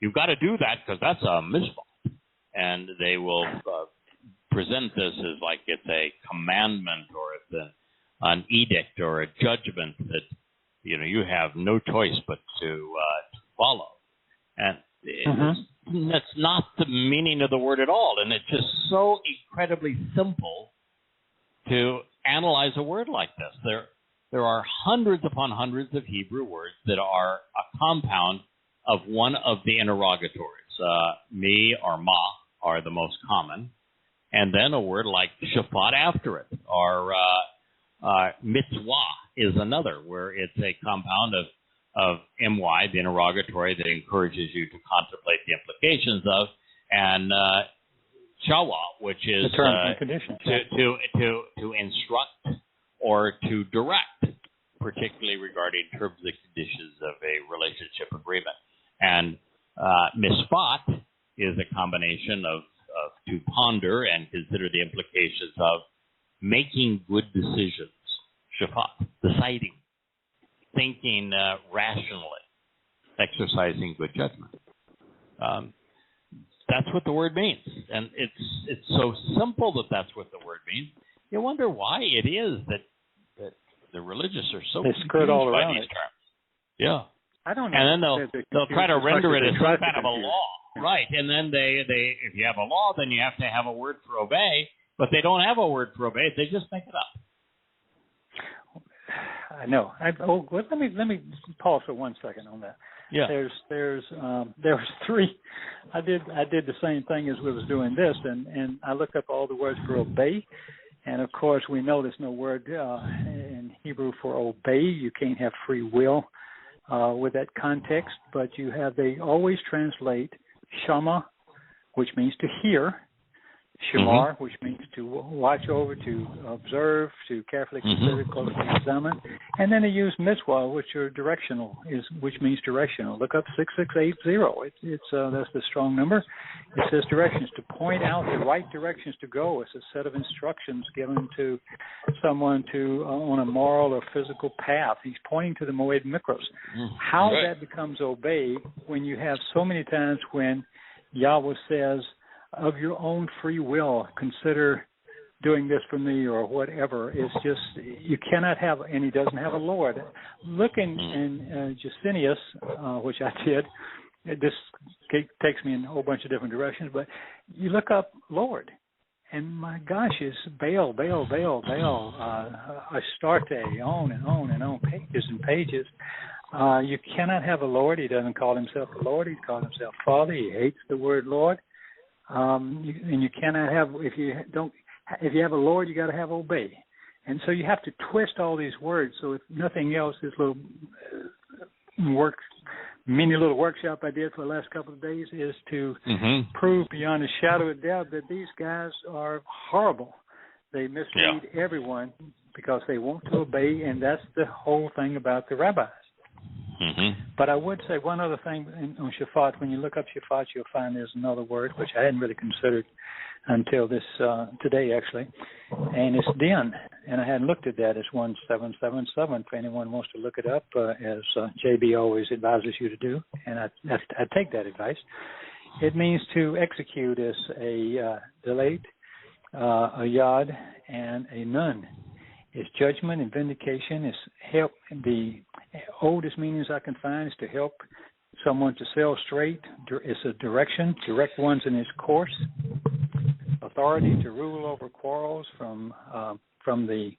you've got to do that because that's a mishpat. And they will present this as like it's a commandment or it's an edict or a judgment that, you have no choice but to follow. And that's not the meaning of the word at all. And it's just so incredibly simple to analyze a word like this. There are hundreds upon hundreds of Hebrew words that are a compound of one of the interrogatories. Me or ma are the most common. And then a word like Shaphat after it, or mitzvah is another, where it's a compound of my, the interrogatory that encourages you to contemplate the implications of, and shawa, which is the terms and conditions, to instruct or to direct, particularly regarding terms and conditions of a relationship agreement. And mishpat is a combination of to ponder and consider the implications of making good decisions, shafat, deciding, thinking rationally, exercising good judgment. That's what the word means, and it's so simple that that's what the word means. You wonder why it is that the religious are so they skirt all confused by around these it. terms. Yeah. I don't know. And then they'll try to render it as some kind of a law. Yeah. Right. And then they if you have a law, then you have to have a word for obey. But they don't have a word for obey. They just make it up. I know. Let me pause for 1 second on that. Yeah. There was three. I did the same thing as we was doing this, and I looked up all the words for obey, and of course we know there's no word in Hebrew for obey. You can't have free will with that context, but they always translate shama, which means to hear. Shamar, which means to watch over, to observe, to carefully consider, closely examine, and then they use mitzvah, which means directional. Look up 6680. It's that's the strong number. It says directions, to point out the right directions to go. It's a set of instructions given to someone on a moral or physical path. He's pointing to the Moed Mikros. How that becomes obey when you have so many times when Yahweh says, of your own free will, consider doing this for me or whatever. It's just, you cannot have, and he doesn't have a Lord. Look in Jusinius, which I did. This takes me in a whole bunch of different directions, but you look up Lord, and my gosh, it's Baal, Astarte, on and on and on, pages and pages. You cannot have a Lord. He doesn't call himself a Lord. He calls himself Father. He hates the word Lord. And you cannot have, if you have a Lord, you got to have obey, and so you have to twist all these words. So if nothing else, this little mini little workshop I did for the last couple of days is to prove beyond a shadow of doubt that these guys are horrible. They mislead everyone because they want to obey, and that's the whole thing about the rabbis. But I would say one other thing on Shaphat. When you look up Shaphat, you'll find there's another word, which I hadn't really considered until this today, actually, and it's din. And I hadn't looked at that as 1777 for anyone wants to look it up, as JB always advises you to do, and I take that advice. It means to execute as a delate, a yod, and a nun. It's judgment and vindication. It's help. The oldest meanings I can find is to help someone to sail straight. It's a direction, direct ones in his course. Authority to rule over quarrels from the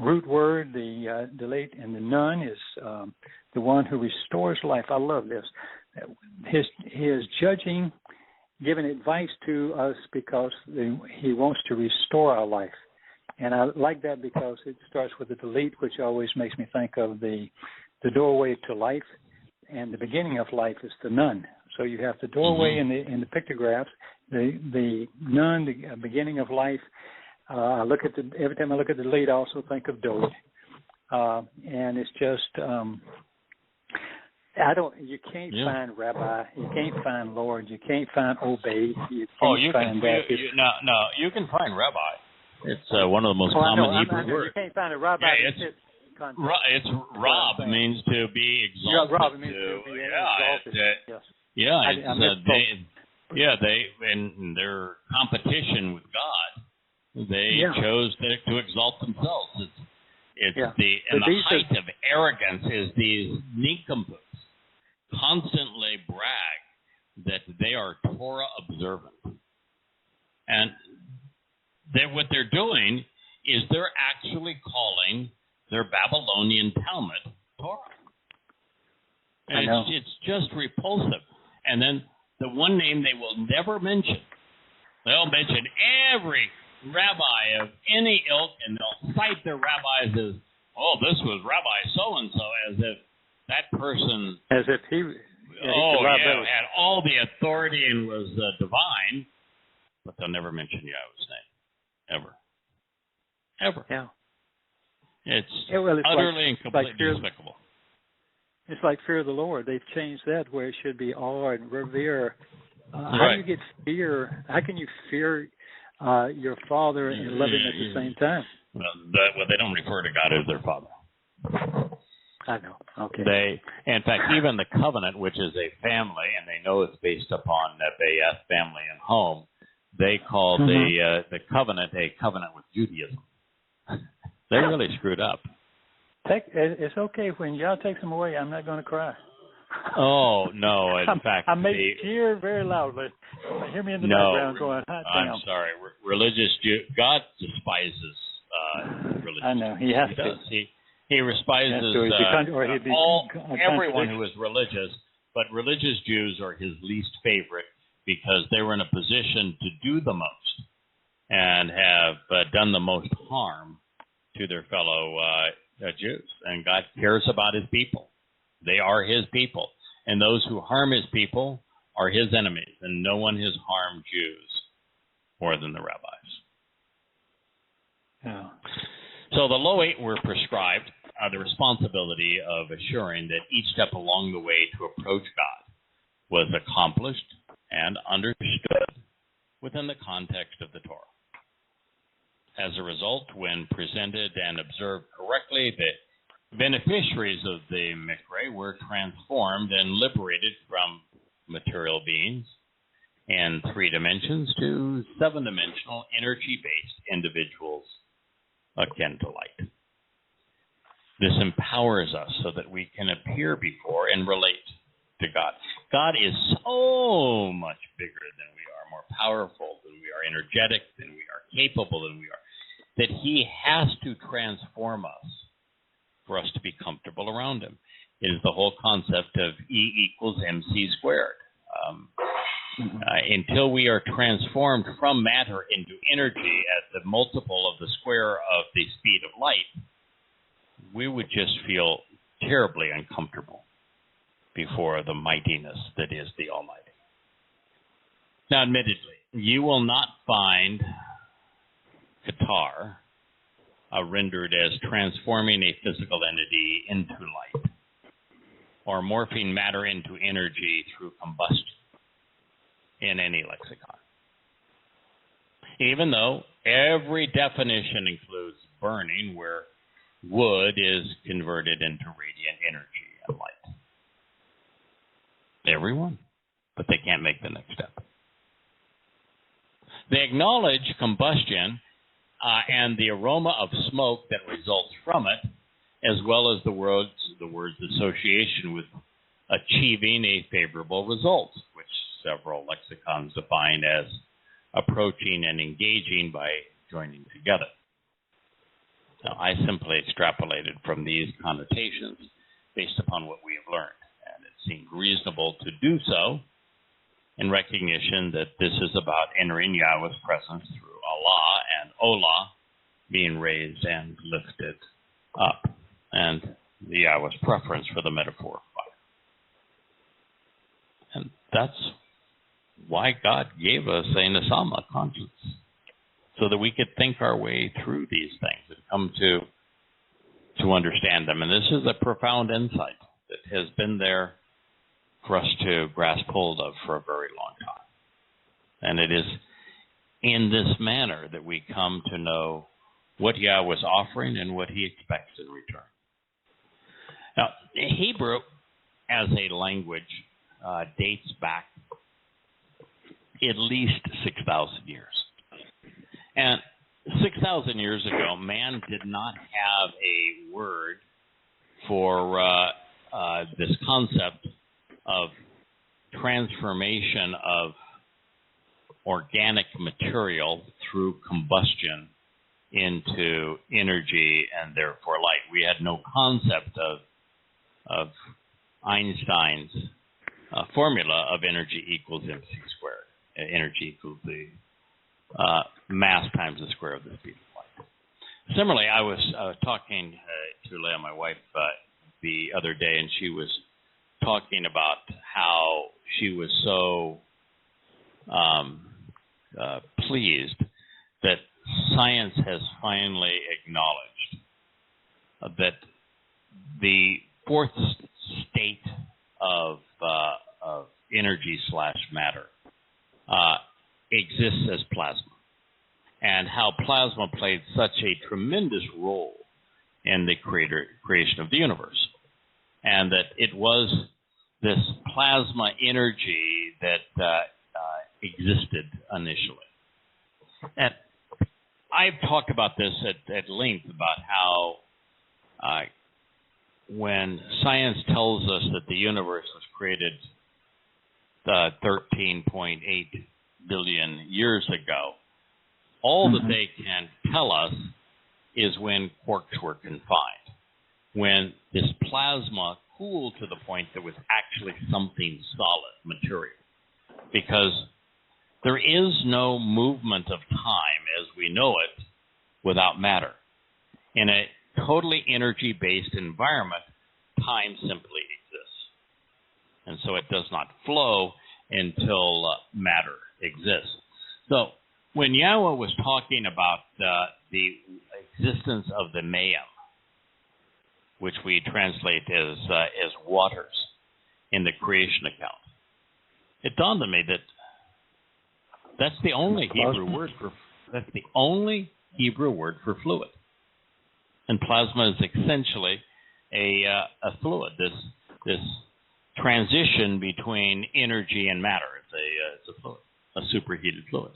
root word, the delate, and the nun is the one who restores life. I love this. His judging, giving advice to us because he wants to restore our life. And I like that because it starts with the delete, which always makes me think of the doorway to life, and the beginning of life is the nun. So you have the doorway in the pictographs, the nun, the beginning of life. Every time I look at the delete, I also think of Dode, and it's just you can't find rabbi, you can't find Lord, you can't find obey, you can't you can find rabbi. It's one of the most common Hebrew words. You can't find a rabbi. It's Rob means to be exalted. Rob means to be exalted. They in their competition with God, they chose to exalt themselves. The height of arrogance is these nincompoops constantly brag that they are Torah observant, and what they're doing is they're actually calling their Babylonian Talmud Torah. And it's just repulsive. And then the one name they will never mention, they'll mention every rabbi of any ilk, and they'll cite their rabbis as, this was Rabbi so-and-so, as if that person... As if he had all the authority and was divine, but they'll never mention Yahweh's name. Ever. Yeah. It's utterly and completely despicable. It's like fear of the Lord. They've changed that where it should be awe and revere. How do you get fear? How can you fear your Father and love Him at the same time? Well, they don't refer to God as their Father. I know. Okay. In fact, even the covenant, which is a family, and they know it's based upon Nebayeth, family and home, they call the covenant a covenant with Judaism. They really screwed up. It's okay. When Yah takes them away, I'm not going to cry. Oh, no. In fact, I may hear very loudly. Hear me in the no, background going, hot damn. I'm sorry. Religious Jew, God despises religious. I know. He has to. He despises everyone who is religious, but religious Jews are his least favorite because they were in a position to do the most and have done the most harm to their fellow Jews. And God cares about his people. They are his people. And those who harm his people are his enemies. And no one has harmed Jews more than the rabbis. Yeah. So the low eight were prescribed the responsibility of assuring that each step along the way to approach God was accomplished and understood within the context of the Torah. As a result, when presented and observed correctly, the beneficiaries of the Mikra were transformed and liberated from material beings in 3 dimensions to 7-dimensional energy-based individuals akin to light. This empowers us so that we can appear before and relate to God. God is so much bigger than we are, more powerful than we are, energetic than we are, capable than we are, that he has to transform us for us to be comfortable around him. It is the whole concept of E equals MC squared. Until we are transformed from matter into energy at the multiple of the square of the speed of light, we would just feel terribly uncomfortable before the mightiness that is the Almighty. Now, admittedly, you will not find Qatar rendered as transforming a physical entity into light or morphing matter into energy through combustion in any lexicon. Even though every definition includes burning, where wood is converted into radiant energy and light. Everyone, but they can't make the next step. They acknowledge combustion and the aroma of smoke that results from it, as well as the word's association with achieving a favorable result, which several lexicons define as approaching and engaging by joining together. Now, I simply extrapolated from these connotations based upon what we have learned, and it seemed reasonable to do so in recognition that this is about entering Yahweh's presence through Allah and Olah being raised and lifted up, and the Yahweh's preference for the metaphor of fire. And that's why God gave us a Nesama conscience, so that we could think our way through these things and come to understand them. And this is a profound insight that has been there for us to grasp hold of for a very long time. And it is in this manner that we come to know what Yahweh is offering and what he expects in return. Now, Hebrew as a language dates back at least 6,000 years. And 6,000 years ago, man did not have a word for this concept of transformation of organic material through combustion into energy and therefore light. We had no concept of Einstein's formula of energy equals mc squared. Energy equals the mass times the square of the speed of light. Similarly, I was talking to Leah, my wife, the other day, and she was talking about how she was so pleased that science has finally acknowledged that the fourth state of energy / matter exists as plasma, and how plasma played such a tremendous role in the creation of the universe, and that it was this plasma energy that existed initially. And I've talked about this at length about how when science tells us that the universe was created 13.8 billion years ago, all that they can tell us is when quarks were confined, when this plasma cooled to the point that was actually something solid, material. Because there is no movement of time as we know it without matter. In a totally energy-based environment, time simply exists. And so it does not flow until matter exists. So when Yahweh was talking about the existence of the mayim, which we translate as waters in the creation account, it dawned on me that that's the only Hebrew word for fluid. And plasma is essentially a fluid. This transition between energy and matter. It's a fluid, a superheated fluid,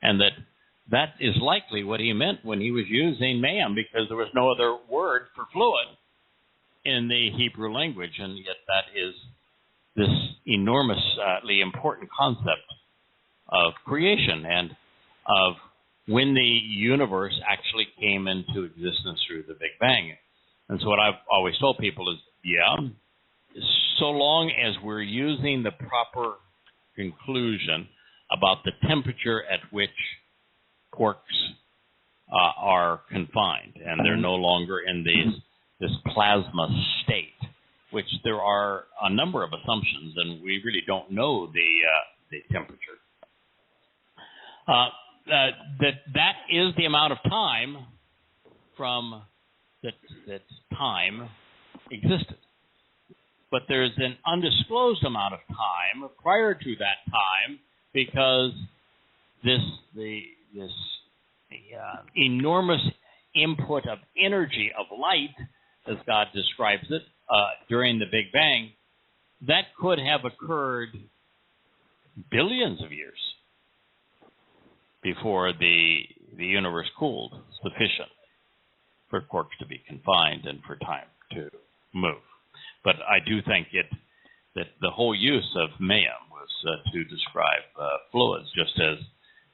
and that is likely what he meant when he was using mayim, because there was no other word for fluid in the Hebrew language, and yet that is this enormously important concept of creation and of when the universe actually came into existence through the Big Bang. And so what I've always told people is, so long as we're using the proper conclusion about the temperature at which quarks are confined, and they're no longer in this plasma state, which there are a number of assumptions, and we really don't know the temperature. That is the amount of time from that time existed. But there's an undisclosed amount of time prior to that time, because the enormous input of energy, of light, as God describes it, during the Big Bang, that could have occurred billions of years before the universe cooled sufficient for quarks to be confined and for time to move. But I do think that the whole use of mayim was to describe fluids, just as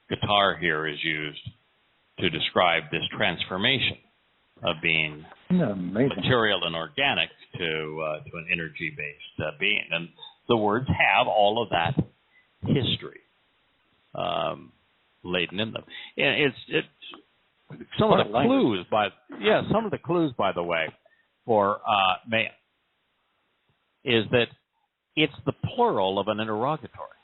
guitar here is used to describe this transformation of being material and organic to an energy-based being. And the words have all of that history laden in them. And it's some of the clues by the way, for mayim is that it's the plural of an interrogatory.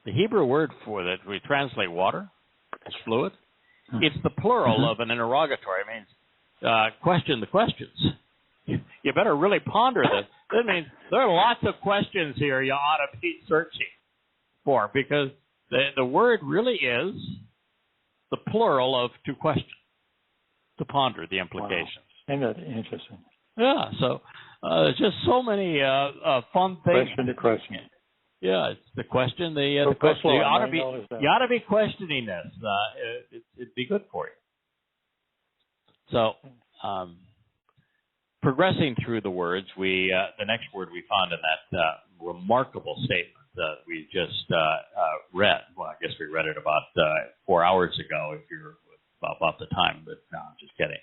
The Hebrew word for that we translate water as fluid, it's the plural of an interrogatory. It means question the questions. You better really ponder this. That means there are lots of questions here you ought to be searching for, because the word really is the plural of to question, to ponder the implications. Wow. Isn't that interesting? Yeah, so there's just so many fun things. Question to question. Yeah, it's the question. The question. You ought to be questioning this. It'd be good for you. So, progressing through the words, the next word we found in that remarkable statement that we just read. Well, I guess we read it about 4 hours ago, if you're about the time. But no, I'm just kidding.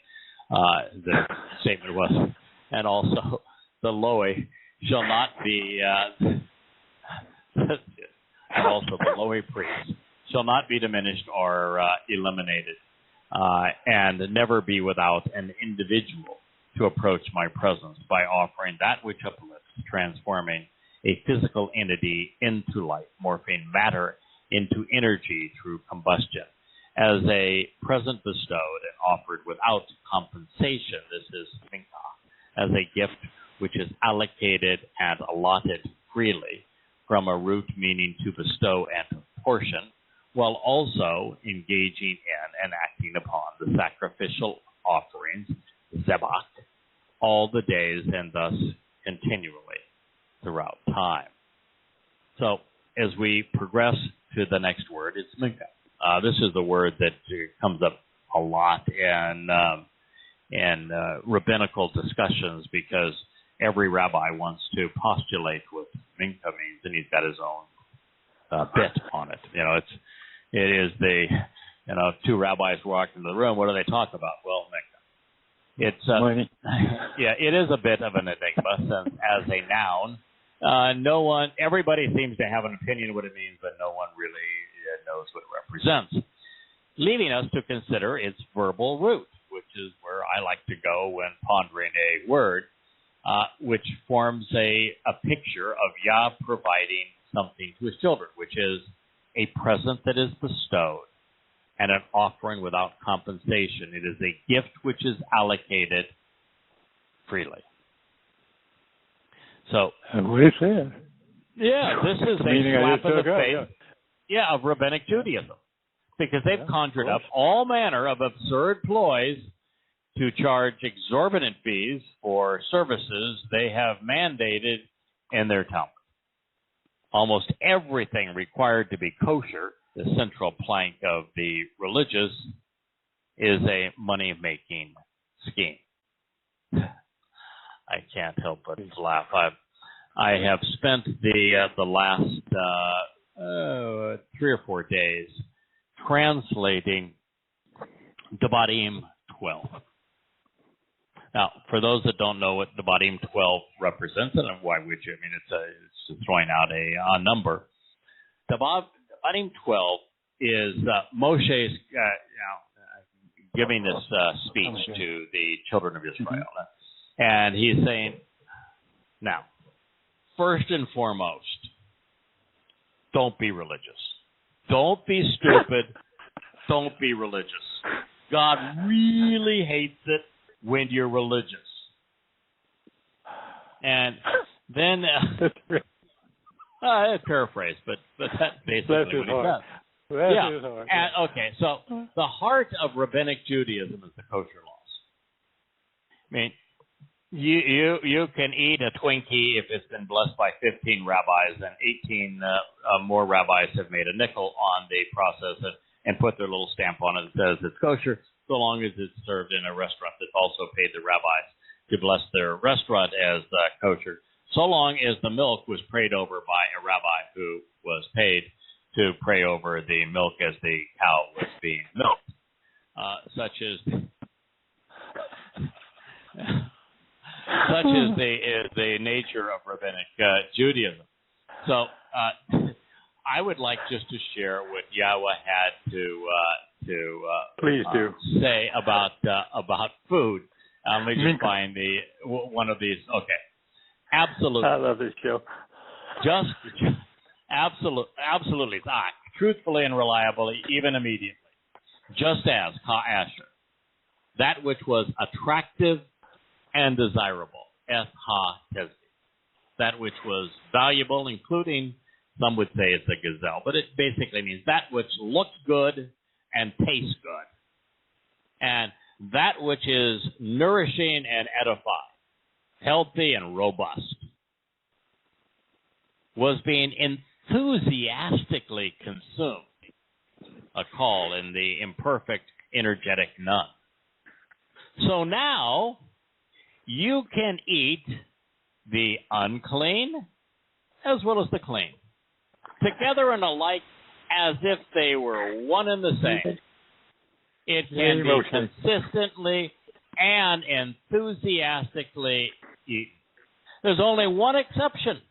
The statement was, and also the Loe shall not be. And also the Loe priest shall not be diminished or eliminated, and never be without an individual to approach my presence by offering that which uplifts, transforming a physical entity into light, morphing matter into energy through combustion. As a present bestowed and offered without compensation, this is mincha, as a gift which is allocated and allotted freely, from a root meaning to bestow and portion, while also engaging in and acting upon the sacrificial offerings, Shabbat, all the days and thus continually throughout time. So as we progress to the next word, it's mincha. This is the word that comes up a lot in rabbinical discussions because every rabbi wants to postulate what mincha means, and he's got his own bit on it. It is the two rabbis walk into the room. What do they talk about? Well, mincha. It's it is a bit of an enigma since as a noun. Everybody seems to have an opinion of what it means, but no one really knows what it represents. Leaving us to consider its verbal root, which is where I like to go when pondering a word, which forms a picture of Yah providing something to his children, which is a present that is bestowed and an offering without compensation. It is a gift which is allocated freely. So, what is that? Yeah, this is a slap in the face of Rabbinic Judaism, because they've conjured up all manner of absurd ploys to charge exorbitant fees for services they have mandated in their Talmud. Almost everything required to be kosher, the central plank of the religious, is a money-making scheme. I can't help but laugh. I have spent the last 3 or 4 days translating Devarim 12. Now, for those that don't know what Devarim 12 represents, and why would you? I mean, it's throwing out a number. Devarim 12 is Moshe's giving this speech to the children of Israel. And he's saying, now, first and foremost, don't be religious. Don't be stupid. Don't be religious. God really hates it when you're religious. And then, paraphrase, but that's basically what he says. Okay, so the heart of Rabbinic Judaism is the kosher laws. I mean, you can eat a Twinkie if it's been blessed by 15 rabbis, and 18 more rabbis have made a nickel on the process and put their little stamp on it that says it's kosher, so long as it's served in a restaurant that's also paid the rabbis to bless their restaurant as kosher, so long as the milk was prayed over by a rabbi who was paid to pray over the milk as the cow was being milked, such is the nature of Rabbinic Judaism. So I would like just to share what Yahowah had to say about food. Let me just find one of these. Okay, absolutely. I love this show. Just absolutely, truthfully and reliably, even immediately. Just as Asher, that which was attractive and desirable, es-ha-tezvi, that which was valuable, including, some would say it's a gazelle, but it basically means that which looks good and tastes good, and that which is nourishing and edifying, healthy and robust, was being enthusiastically consumed, a call in the imperfect, energetic nun. So now, you can eat the unclean as well as the clean, together and alike as if they were one and the same. It can be consistently and enthusiastically eaten. There's only one exception.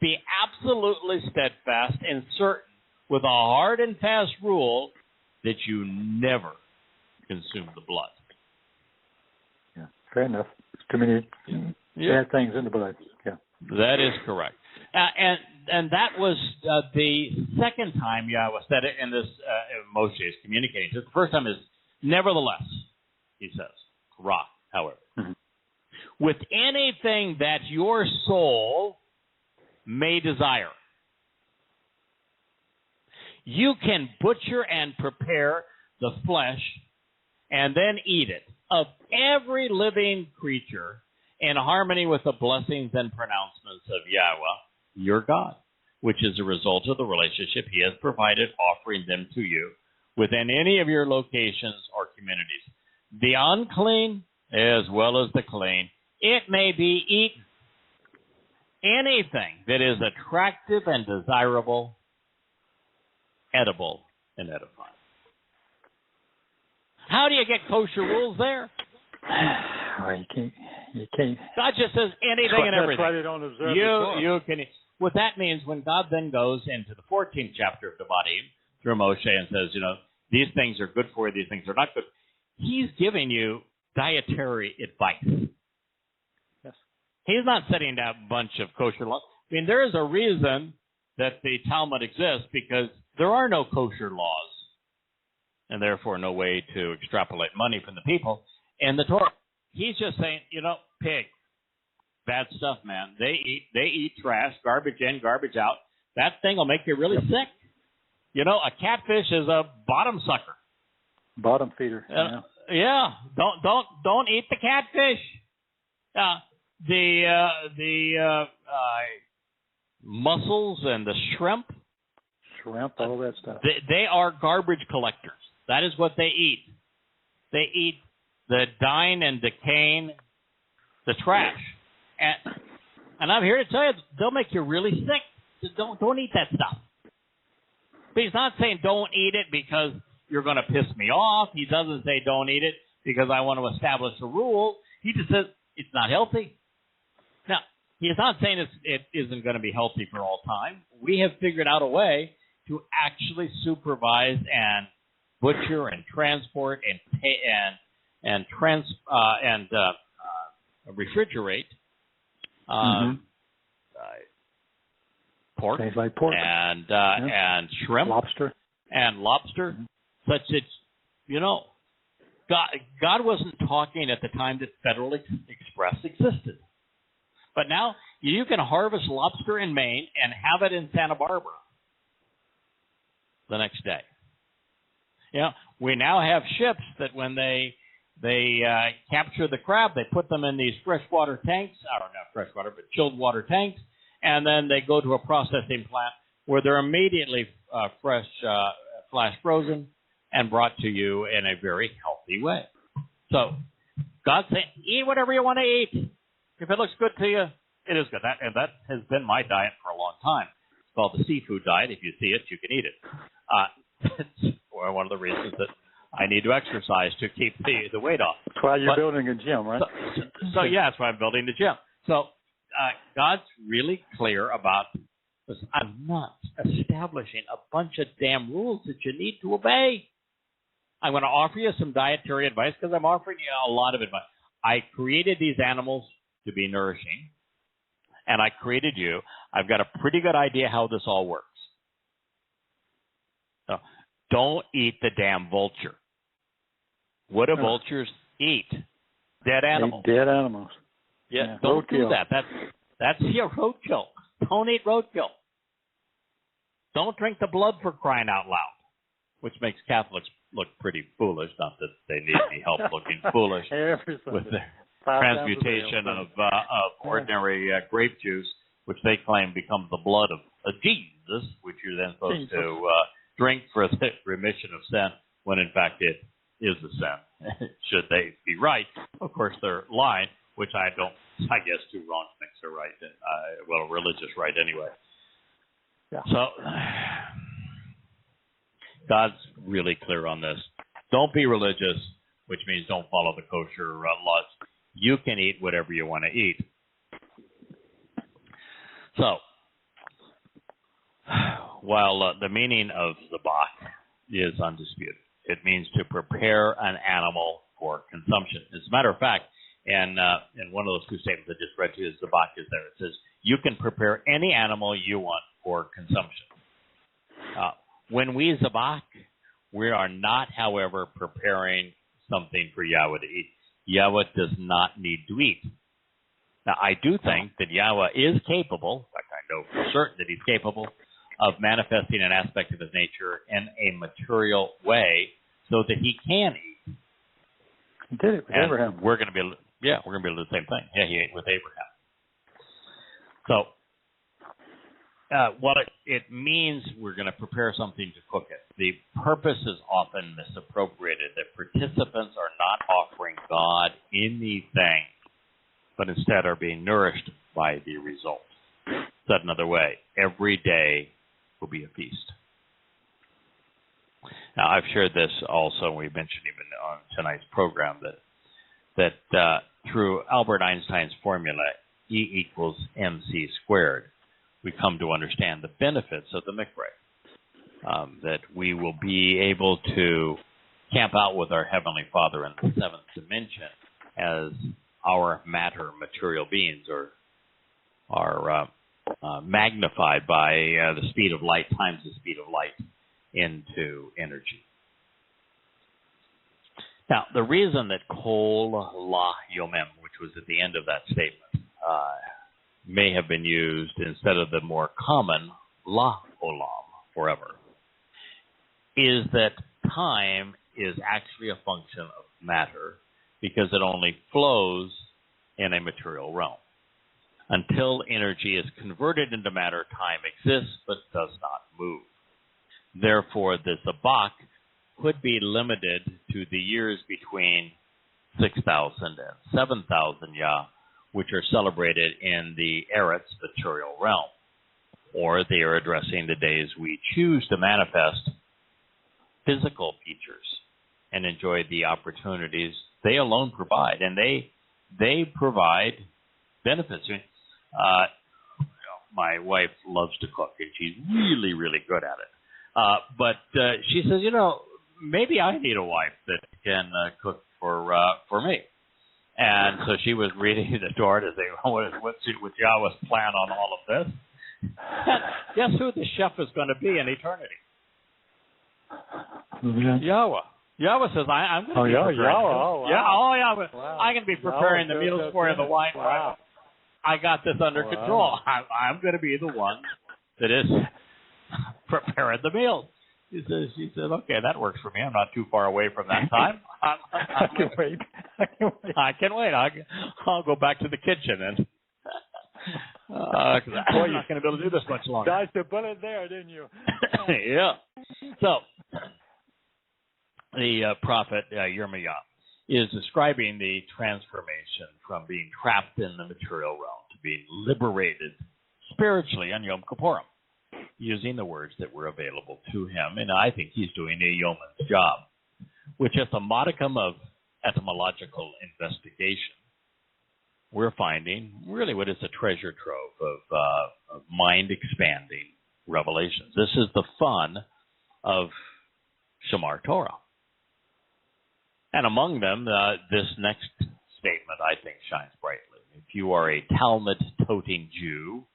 Be absolutely steadfast and certain with a hard and fast rule that you never consume the blood. Yeah, fair enough. There's too many bad things in the blood. Yeah, that is correct. And that was the second time Yahowah said it, and this Moshe is communicating. So the first time is nevertheless, he says, Ra, however, with anything that your soul may desire, you can butcher and prepare the flesh and then eat it of every living creature in harmony with the blessings and pronouncements of Yahowah, your God, which is a result of the relationship he has provided, offering them to you within any of your locations or communities. the unclean as well as the clean. It may be eaten. Anything that is attractive and desirable, edible, and edifying. How do you get kosher rules there? Well, you can't. God just says anything and everything. That's why they don't observe the Torah. You can. What that means, when God then goes into the 14th chapter of Devarim through Moshe and says, these things are good for you, these things are not good. He's giving you dietary advice. Yes. He's not setting down a bunch of kosher laws. I mean, there is a reason that the Talmud exists, because there are no kosher laws, and therefore no way to extrapolate money from the people. And the Torah, he's just saying, pig, bad stuff, man. They eat trash, garbage in, garbage out. That thing will make you really sick. A catfish is a bottom sucker. Bottom feeder. Yeah. Don't eat the catfish. The mussels and the shrimp. All that stuff. They are garbage collectors. That is what they eat. They eat the dying and decaying, the trash. And I'm here to tell you, they'll make you really sick. So don't eat that stuff. But he's not saying don't eat it because you're going to piss me off. He doesn't say don't eat it because I want to establish a rule. He just says it's not healthy. Now, he's not saying it isn't going to be healthy for all time. We have figured out a way to actually supervise and butcher and transport and refrigerate pork, things like pork and shrimp, lobster, such that God wasn't talking at the time that Federal Express existed. But now you can harvest lobster in Maine and have it in Santa Barbara the next day. We now have ships that when they capture the crab, they put them in these freshwater tanks. I don't know, freshwater, but chilled water tanks. And then they go to a processing plant where they're immediately flash frozen and brought to you in a very healthy way. So God's saying, eat whatever you want to eat. If it looks good to you, it is good. And that has been my diet for a long time. It's called the seafood diet. If you see it, you can eat it. It's one of the reasons that I need to exercise to keep the weight off. That's why you're building a gym, right? So yeah, that's why I'm building the gym. So God's really clear about this. I'm not establishing a bunch of damn rules that you need to obey. I'm going to offer you some dietary advice because I'm offering you a lot of advice. I created these animals to be nourishing, and I created you. I've got a pretty good idea how this all works. So don't eat the damn vulture. What do vultures eat? Dead animals. Dead animals. Yeah, don't do that. That's roadkill. Don't eat roadkill. Don't drink the blood, for crying out loud, which makes Catholics look pretty foolish. Not that they need any help looking foolish with their transmutation of ordinary grape juice, which they claim becomes the blood of Jesus, which you're then supposed to drink for the remission of sin, when in fact it is a sin. Should they be right? Of course, they're lying, which I guess two wrong things are right. Religious right anyway. Yeah. So God's really clear on this. Don't be religious, which means don't follow the kosher laws. You can eat whatever you want to eat. So, while the meaning of Shabbat is undisputed, it means to prepare an animal for consumption. As a matter of fact, in one of those two statements I just read to you, Shabbat is there. It says, you can prepare any animal you want for consumption. When we Shabbat, we are not, however, preparing something for Yahweh to eat. Yahweh does not need to eat. Now, I do think that Yahweh is capable, in fact, I know for certain that he's capable of manifesting an aspect of his nature in a material way so that he can eat. He did it with Abraham. We're going to be able to do the same thing. Yeah, he ate with Abraham. So, Well, it means we're going to prepare something to cook it. The purpose is often misappropriated, that participants are not offering God anything, but instead are being nourished by the result. Said another way, every day will be a feast. Now, I've shared this also, we mentioned even on tonight's program, that through Albert Einstein's formula, E equals mc squared, we come to understand the benefits of the mikveh, that we will be able to camp out with our Heavenly Father in the seventh dimension as our matter material beings are magnified by the speed of light times the speed of light into energy. Now, the reason that kol la yomim, which was at the end of that statement, may have been used instead of the more common la olam, forever, is that time is actually a function of matter because it only flows in a material realm. Until energy is converted into matter, time exists but does not move. Therefore, the Shabbat could be limited to the years between 6,000 and 7,000 Yah, which are celebrated in the Eretz material realm. Or they are addressing the days we choose to manifest physical features and enjoy the opportunities they alone provide. And they provide benefits. My wife loves to cook, and she's really, really good at it. But she says, maybe I need a wife that can cook for me. And so she was reading the Torah to say, what's Yahweh's plan on all of this? And guess who the chef is going to be in eternity? Yahweh. Yahweh says, I'm going to be preparing. Yahweh. Yahweh. Wow. I'm going to be preparing the meals for you, the wine. Wow. I got this under control. I'm going to be the one that is preparing the meals. She said, okay, that works for me. I'm not too far away from that time. I can wait. I can wait. I'll go back to the kitchen and because I'm not going to be able to do this much longer. Dodged a bullet there, didn't you? Yeah. So the prophet Yirmiyah is describing the transformation from being trapped in the material realm to being liberated spiritually on Yom Kippurim, using the words that were available to him. And I think he's doing a yeoman's job. With just a modicum of etymological investigation, we're finding really what is a treasure trove of mind-expanding revelations. This is the fun of Shamar Torah. And among them, this next statement, I think, shines brightly. If you are a Talmud-toting Jew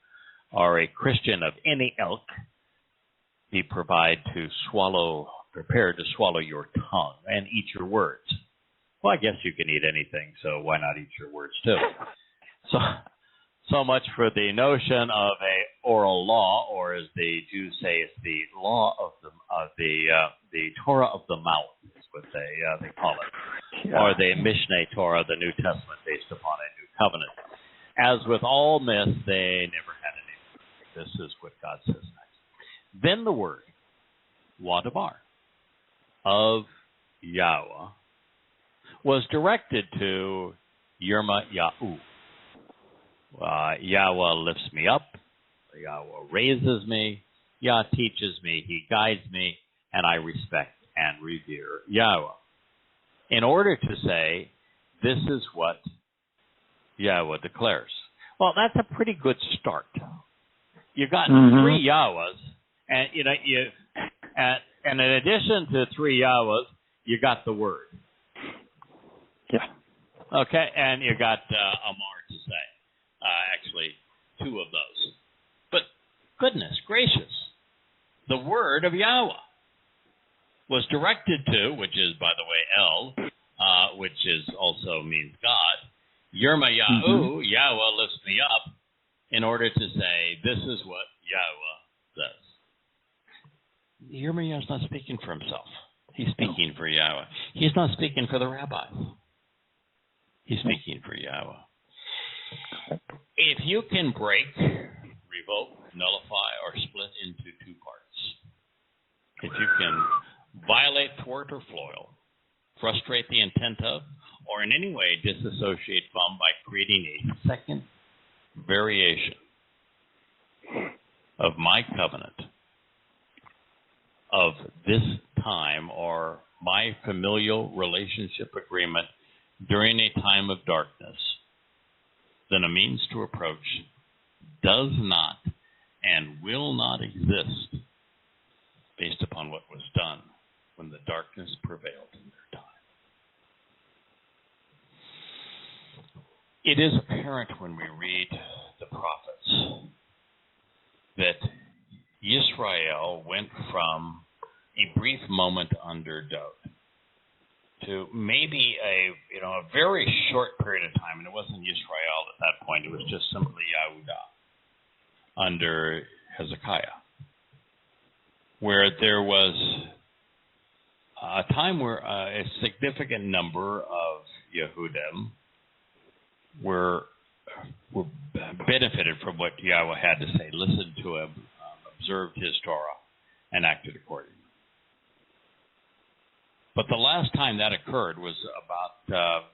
or a Christian of any ilk, be prepared to swallow your tongue and eat your words. Well, I guess you can eat anything, so why not eat your words too? So much for the notion of a oral law, or as the Jews say, it's the law of the Torah of the mouth, is what they call it, or the Mishneh Torah, the New Testament based upon a new covenant. As with all myths, they never had a name. This is what God says next. Then the word Wadabar of Yahweh was directed to Yirmiyahu. Yahweh lifts me up, Yahweh raises me, Yah teaches me, he guides me, and I respect and revere Yahweh. In order to say, this is what Yahweh declares. Well, that's a pretty good start. You got three Yahwehs, and and in addition to three Yahwehs, you got the word. Yeah. Okay, and you got Amar to say. Actually, two of those. But goodness gracious, the word of Yahweh was directed to, which is, by the way, El, which is also means God. Yirmiyahu, Yahweh lifts me up, in order to say, this is what Yahweh says. Yirmiyahu is not speaking for himself. He's speaking for Yahweh. He's not speaking for the rabbis. He's speaking for Yahweh. If you can break, revoke, nullify, are split into two parts. If you can violate, thwart, or foil, frustrate the intent of, or in any way disassociate from by creating a second variation of my covenant of this time or my familial relationship agreement during a time of darkness, then a means to approach does not and will not exist based upon what was done when the darkness prevailed in their time. It is apparent when we read the prophets that Israel went from a brief moment under doubt to maybe a very short period of time, and it wasn't Israel at that point, it was just simply Yahowah under Hezekiah, where there was a time where a significant number of Yehudim were benefited from what Yahweh had to say, listened to him, observed his Torah, and acted accordingly. But the last time that occurred was about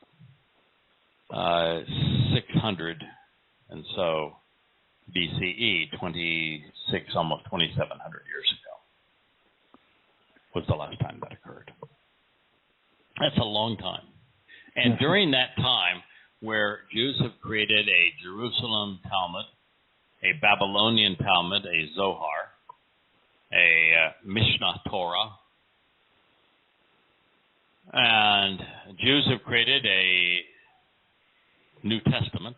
600 and so BCE, 26, almost 2,700 years ago, was the last time that occurred. That's a long time. And during that time, where Jews have created a Jerusalem Talmud, a Babylonian Talmud, a Zohar, a Mishnah Torah, and Jews have created a New Testament,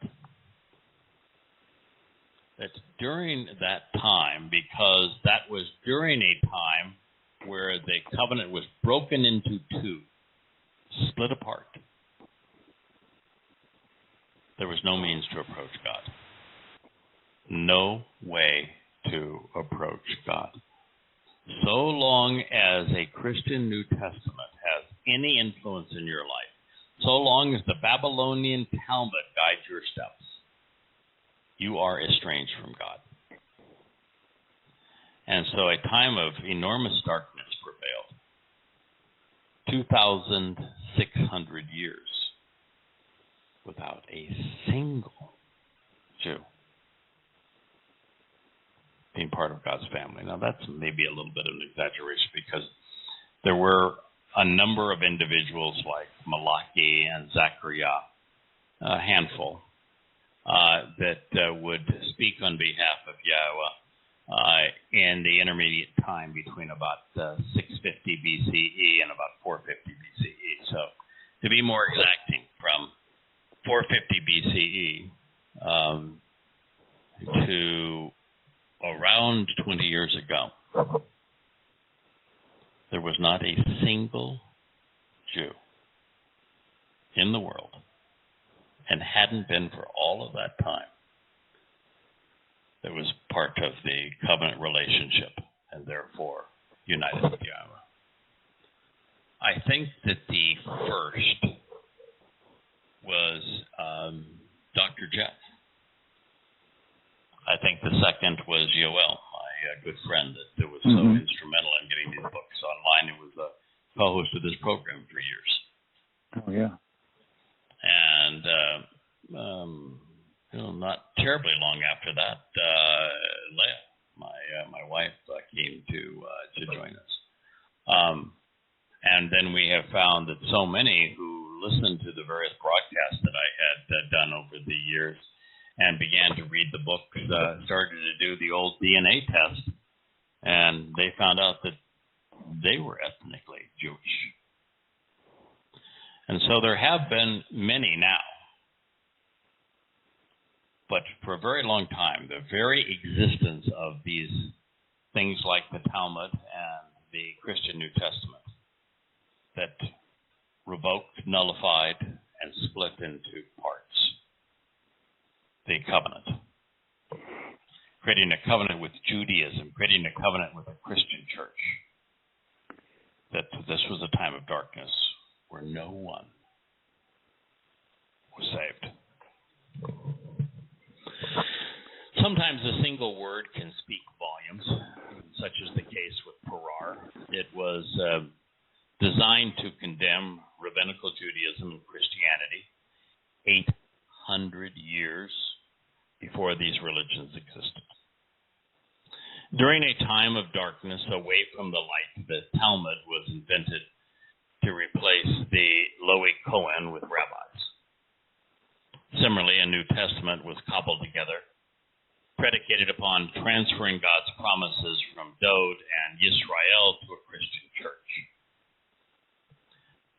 that during that time, because that was during a time where the covenant was broken into two, split apart, there was no means to approach God. No way to approach God. So long as a Christian New Testament has any influence in your life, so long as the Babylonian Talmud guides your steps, you are estranged from God. And so a time of enormous darkness prevailed. 2,600 years without a single Jew being part of God's family. Now, that's maybe a little bit of an exaggeration, because there were a number of individuals like Malachi and Zechariah, a handful, that would speak on behalf of Yahowah in the intermediate time between about 650 BCE and about 450 BCE. So, to be more exacting, from 450 BCE to around 20 years ago, there was not a single Jew in the world, and hadn't been for all of that time, that was part of the covenant relationship and therefore united with Yahweh. I think that the first was Dr. Jeff. I think the second was Yoel, my good friend that was so instrumental in getting these books online. It was a co-host of this program for years. Oh, yeah. And, not terribly long after that, Leah, my wife, came to join us. And then we have found that so many who listened to the various broadcasts that I had done over the years and began to read the books, started to do the old DNA test, and they found out that they were ethnically Jewish. And so there have been many now. But for a very long time, the very existence of these things like the Talmud and the Christian New Testament that revoked, nullified, and split into parts the covenant, creating a covenant with Judaism, creating a covenant with a Christian church, that this was a time of darkness where no one was saved. Sometimes a single word can speak volumes. such is the case with Torah. It was designed to condemn rabbinical Judaism and Christianity 800 years before these religions existed. During a time of darkness away from the light, the Talmud was invented to replace the Loic Cohen with rabbis. Similarly, a New Testament was cobbled together, predicated upon transferring God's promises from Dod and Yisrael to a Christian church.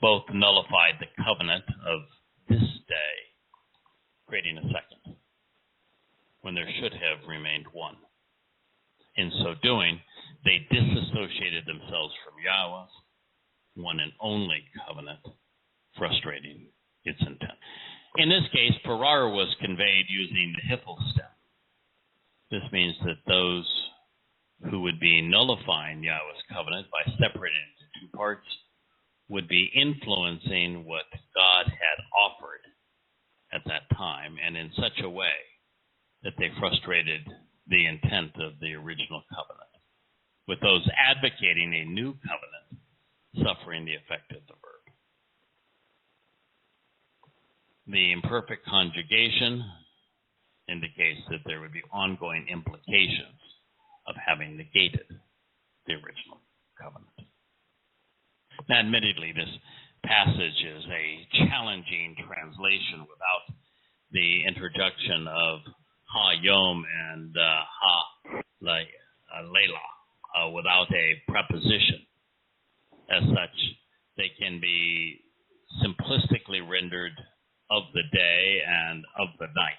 Both nullified the covenant of this day, creating a second, when there should have remained one. In so doing, they disassociated themselves from Yahweh's one and only covenant, frustrating its intent. In this case, Torah was conveyed using the Hiphil stem. This means that those who would be nullifying Yahweh's covenant by separating it into two parts would be influencing what God had offered at that time, and in such a way that they frustrated the intent of the original covenant, with those advocating a new covenant suffering the effect of the verb. The imperfect conjugation indicates that there would be ongoing implications of having negated the original covenant. Now, admittedly, this passage is a challenging translation without the introduction of ha-yom and ha-leila, without a preposition. As such, they can be simplistically rendered of the day and of the night.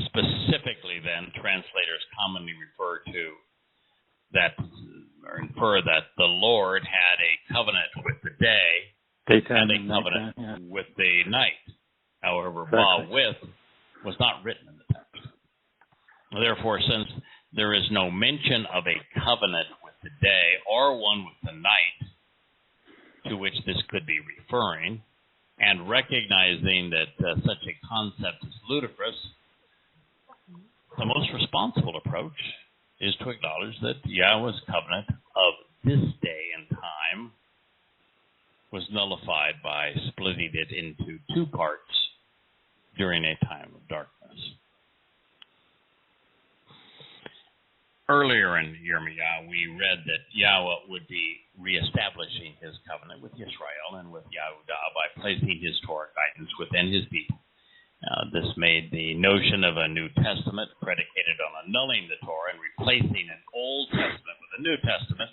Specifically, then, translators commonly refer to that, or infer that the Lord had a covenant with the day and a covenant with the night. However, with was not written in the text. Therefore, since there is no mention of a covenant with the day or one with the night to which this could be referring, and recognizing that such a concept is ludicrous, the most responsible approach is to acknowledge that Yahweh's covenant of this day and time was nullified by splitting it into two parts during a time of darkness. Earlier in Yirmiyah, we read that Yahweh would be reestablishing his covenant with Israel and with Yehudah by placing his Torah guidance within his people. This made the notion of a New Testament predicated on annulling the Torah and replacing an Old Testament with a New Testament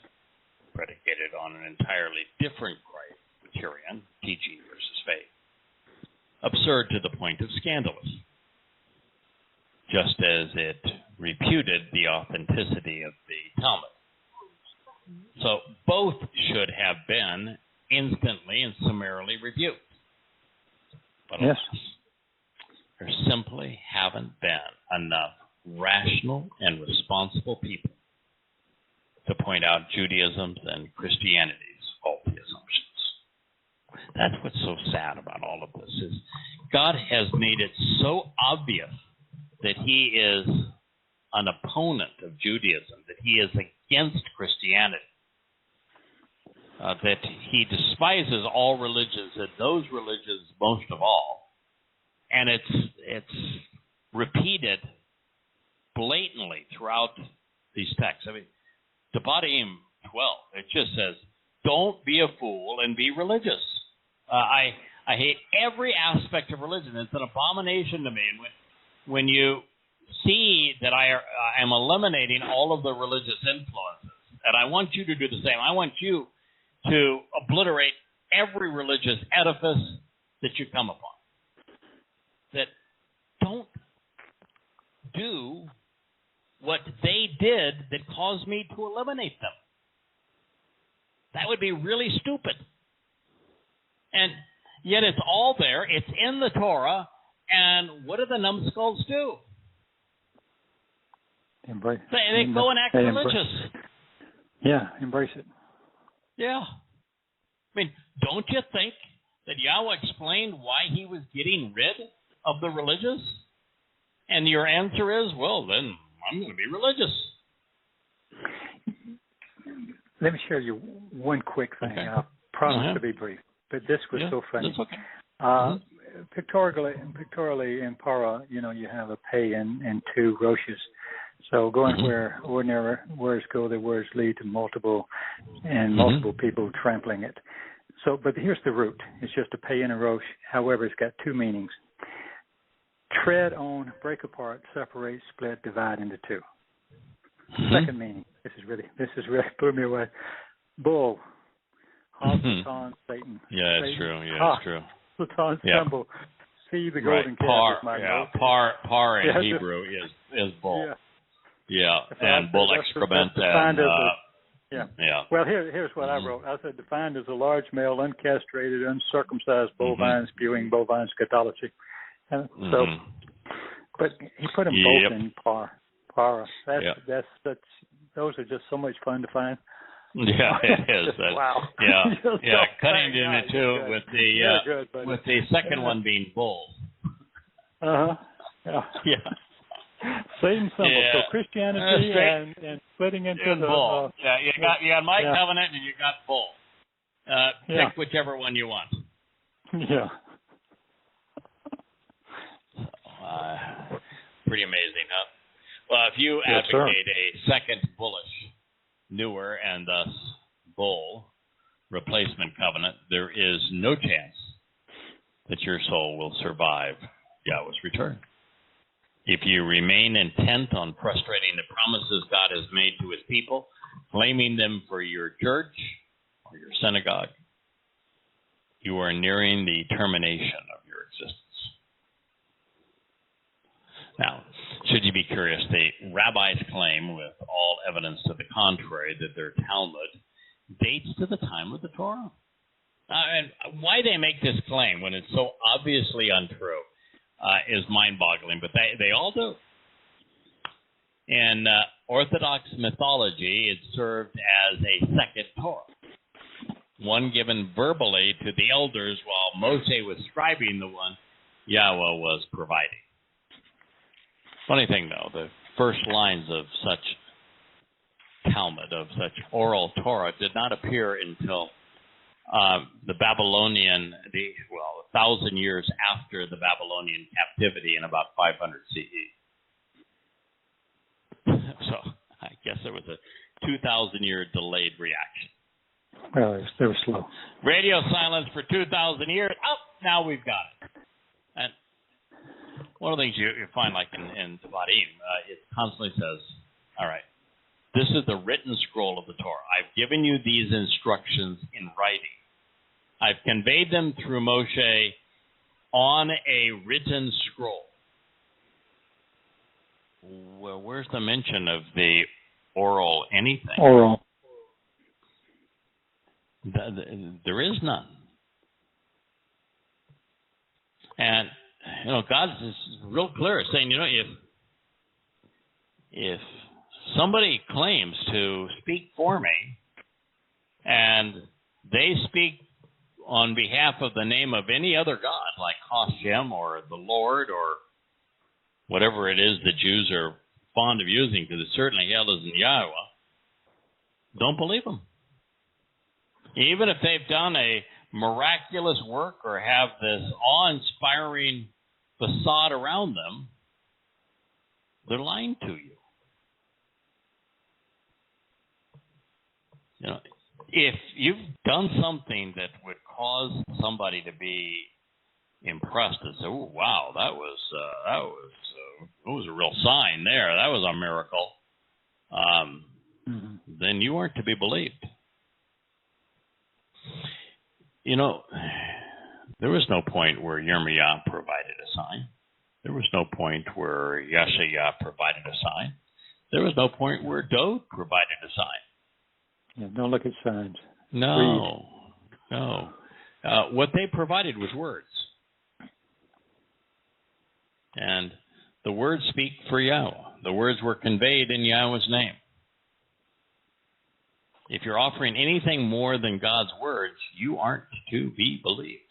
predicated on an entirely different criterion, teaching versus faith, absurd to the point of scandalous, just as it reputed the authenticity of the Talmud. So both should have been instantly and summarily rebuked. But alas, there simply haven't been enough rational and responsible people to point out Judaism's and Christianity's faulty assumptions. That's what's so sad about all of this, is God has made it so obvious that he is an opponent of Judaism, that he is against Christianity, that he despises all religions, and those religions most of all. And it's repeated blatantly throughout these texts. I mean, Devarim 12, it just says, don't be a fool and be religious. I hate every aspect of religion. It's an abomination to me. And when you see that I am eliminating all of the religious influences, and I want you to do the same. I want you to obliterate every religious edifice that you come upon. That don't do what they did that caused me to eliminate them. That would be really stupid. And yet it's all there. It's in the Torah. And what do the numbskulls do? Embrace. They go and act religious. Embrace it. Yeah. I mean, don't you think that Yahweh explained why he was getting rid of the religious? And your answer is, well, then I'm going to be religious. let me share you one quick thing. Okay. I promise to be brief, but this was so funny. That's okay. Pictorially in para, you have a pay and two roches. So going where ordinary words go, the words lead to multiple people trampling it. So, but here's the root. It's just a pay and a roche. However, it's got two meanings. Tread on, break apart, separate, split, divide into two. Second meaning. This is really blew me away. Bull. Satan. Satan. Yeah, it's true. Yeah, it's true. Satan symbol. See the golden calf is my note. Par in Hebrew is bull. Yeah, and bull excrement and Well, here's what I wrote. I said defined as a large male, uncastrated, uncircumcised bovine spewing bovine scatology. And so, but he put them both in para. Those are just so much fun to find. Yeah, it is. Wow. Yeah, cutting it into two with the second one being bull. Yeah. Same symbol. Yeah. So Christianity and splitting into the bull. You got my covenant and you got bull. Pick whichever one you want. Yeah. Pretty amazing, huh? Well, if you advocate a second bullish, newer, and thus bull replacement covenant, there is no chance that your soul will survive Yahweh's return. If you remain intent on frustrating the promises God has made to his people, claiming them for your church or your synagogue, you are nearing the termination of your existence. Now, should you be curious, the rabbis claim, with all evidence to the contrary, that their Talmud dates to the time of the Torah. And why they make this claim when it's so obviously untrue is mind-boggling, but they all do. In Orthodox mythology, it served as a second Torah, one given verbally to the elders while Moshe was scribing the one Yahweh was providing. Funny thing, though, the first lines of such Talmud, of such oral Torah, did not appear until the Babylonian, 1,000 years after the Babylonian captivity in about 500 CE. So I guess there was a 2,000-year delayed reaction. Well, they were slow. Radio silence for 2,000 years. Oh, now we've got it. And one of the things you find, like in Tavarim, it constantly says, all right, this is the written scroll of the Torah. I've given you these instructions in writing. I've conveyed them through Moshe on a written scroll. Well, where's the mention of the oral anything? Oral. There is none. And, God is real clear, saying, if somebody claims to speak for me and they speak on behalf of the name of any other god, like Hashem or the Lord or whatever it is the Jews are fond of using, because it certainly hell isn't Yahowah, don't believe them. Even if they've done a miraculous work or have this awe-inspiring facade around them, they're lying to you. If you've done something that would cause somebody to be impressed and say, "Oh, wow, that was a real sign there. That was a miracle," then you aren't to be believed. There was no point where Yirmiyah provided a sign. There was no point where Yeshayah provided a sign. There was no point where Dode provided a sign. Yeah, don't look at signs. No. What they provided was words. And the words speak for Yahweh. The words were conveyed in Yahweh's name. If you're offering anything more than God's words, you aren't to be believed.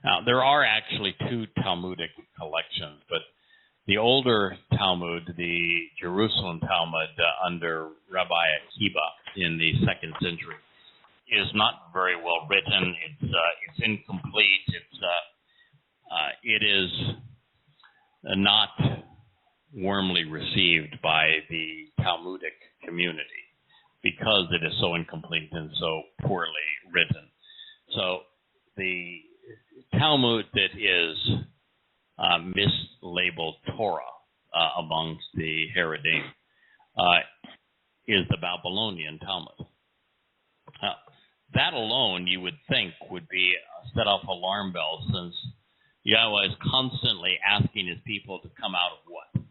Now, there are actually two Talmudic collections, but The older Talmud, the Jerusalem Talmud under Rabbi Akiba in the 2nd century, is not very well written. It's incomplete. It is not warmly received by the Talmudic community because it is so incomplete and so poorly written. So the Talmud that is mislabeled Torah amongst the Haredim is the Babylonian Talmud. That alone, you would think, would be set off alarm bells, since Yahweh is constantly asking his people to come out of what?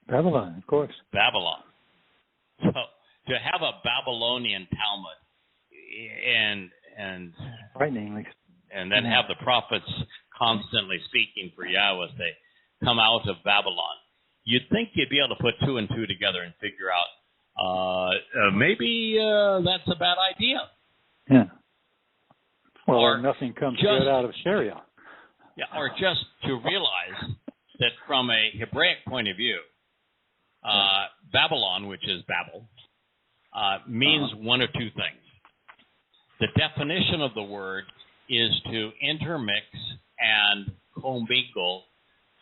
Babylon, of course. Babylon. So to have a Babylonian Talmud and frighteningly, and then have the prophets constantly speaking for Yahweh say, come out of Babylon, you'd think you'd be able to put 2 and 2 together and figure out maybe that's a bad idea. Yeah. Well, or nothing comes good out of Sharia. Yeah, or just to realize that from a Hebraic point of view, Babylon, which is Babel, means one of 2 things. The definition of the word is to intermix and commingle,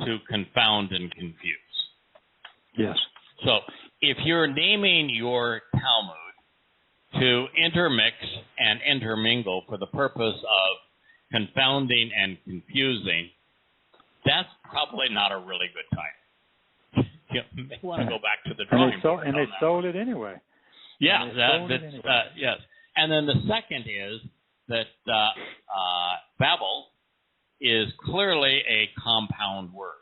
to confound and confuse. Yes. So if you're naming your Talmud to intermix and intermingle for the purpose of confounding and confusing, that's probably not a really good time. You may want to go back to the drawing board. And they sold it anyway. Yeah, yes. And then the second is that Babel is clearly a compound word.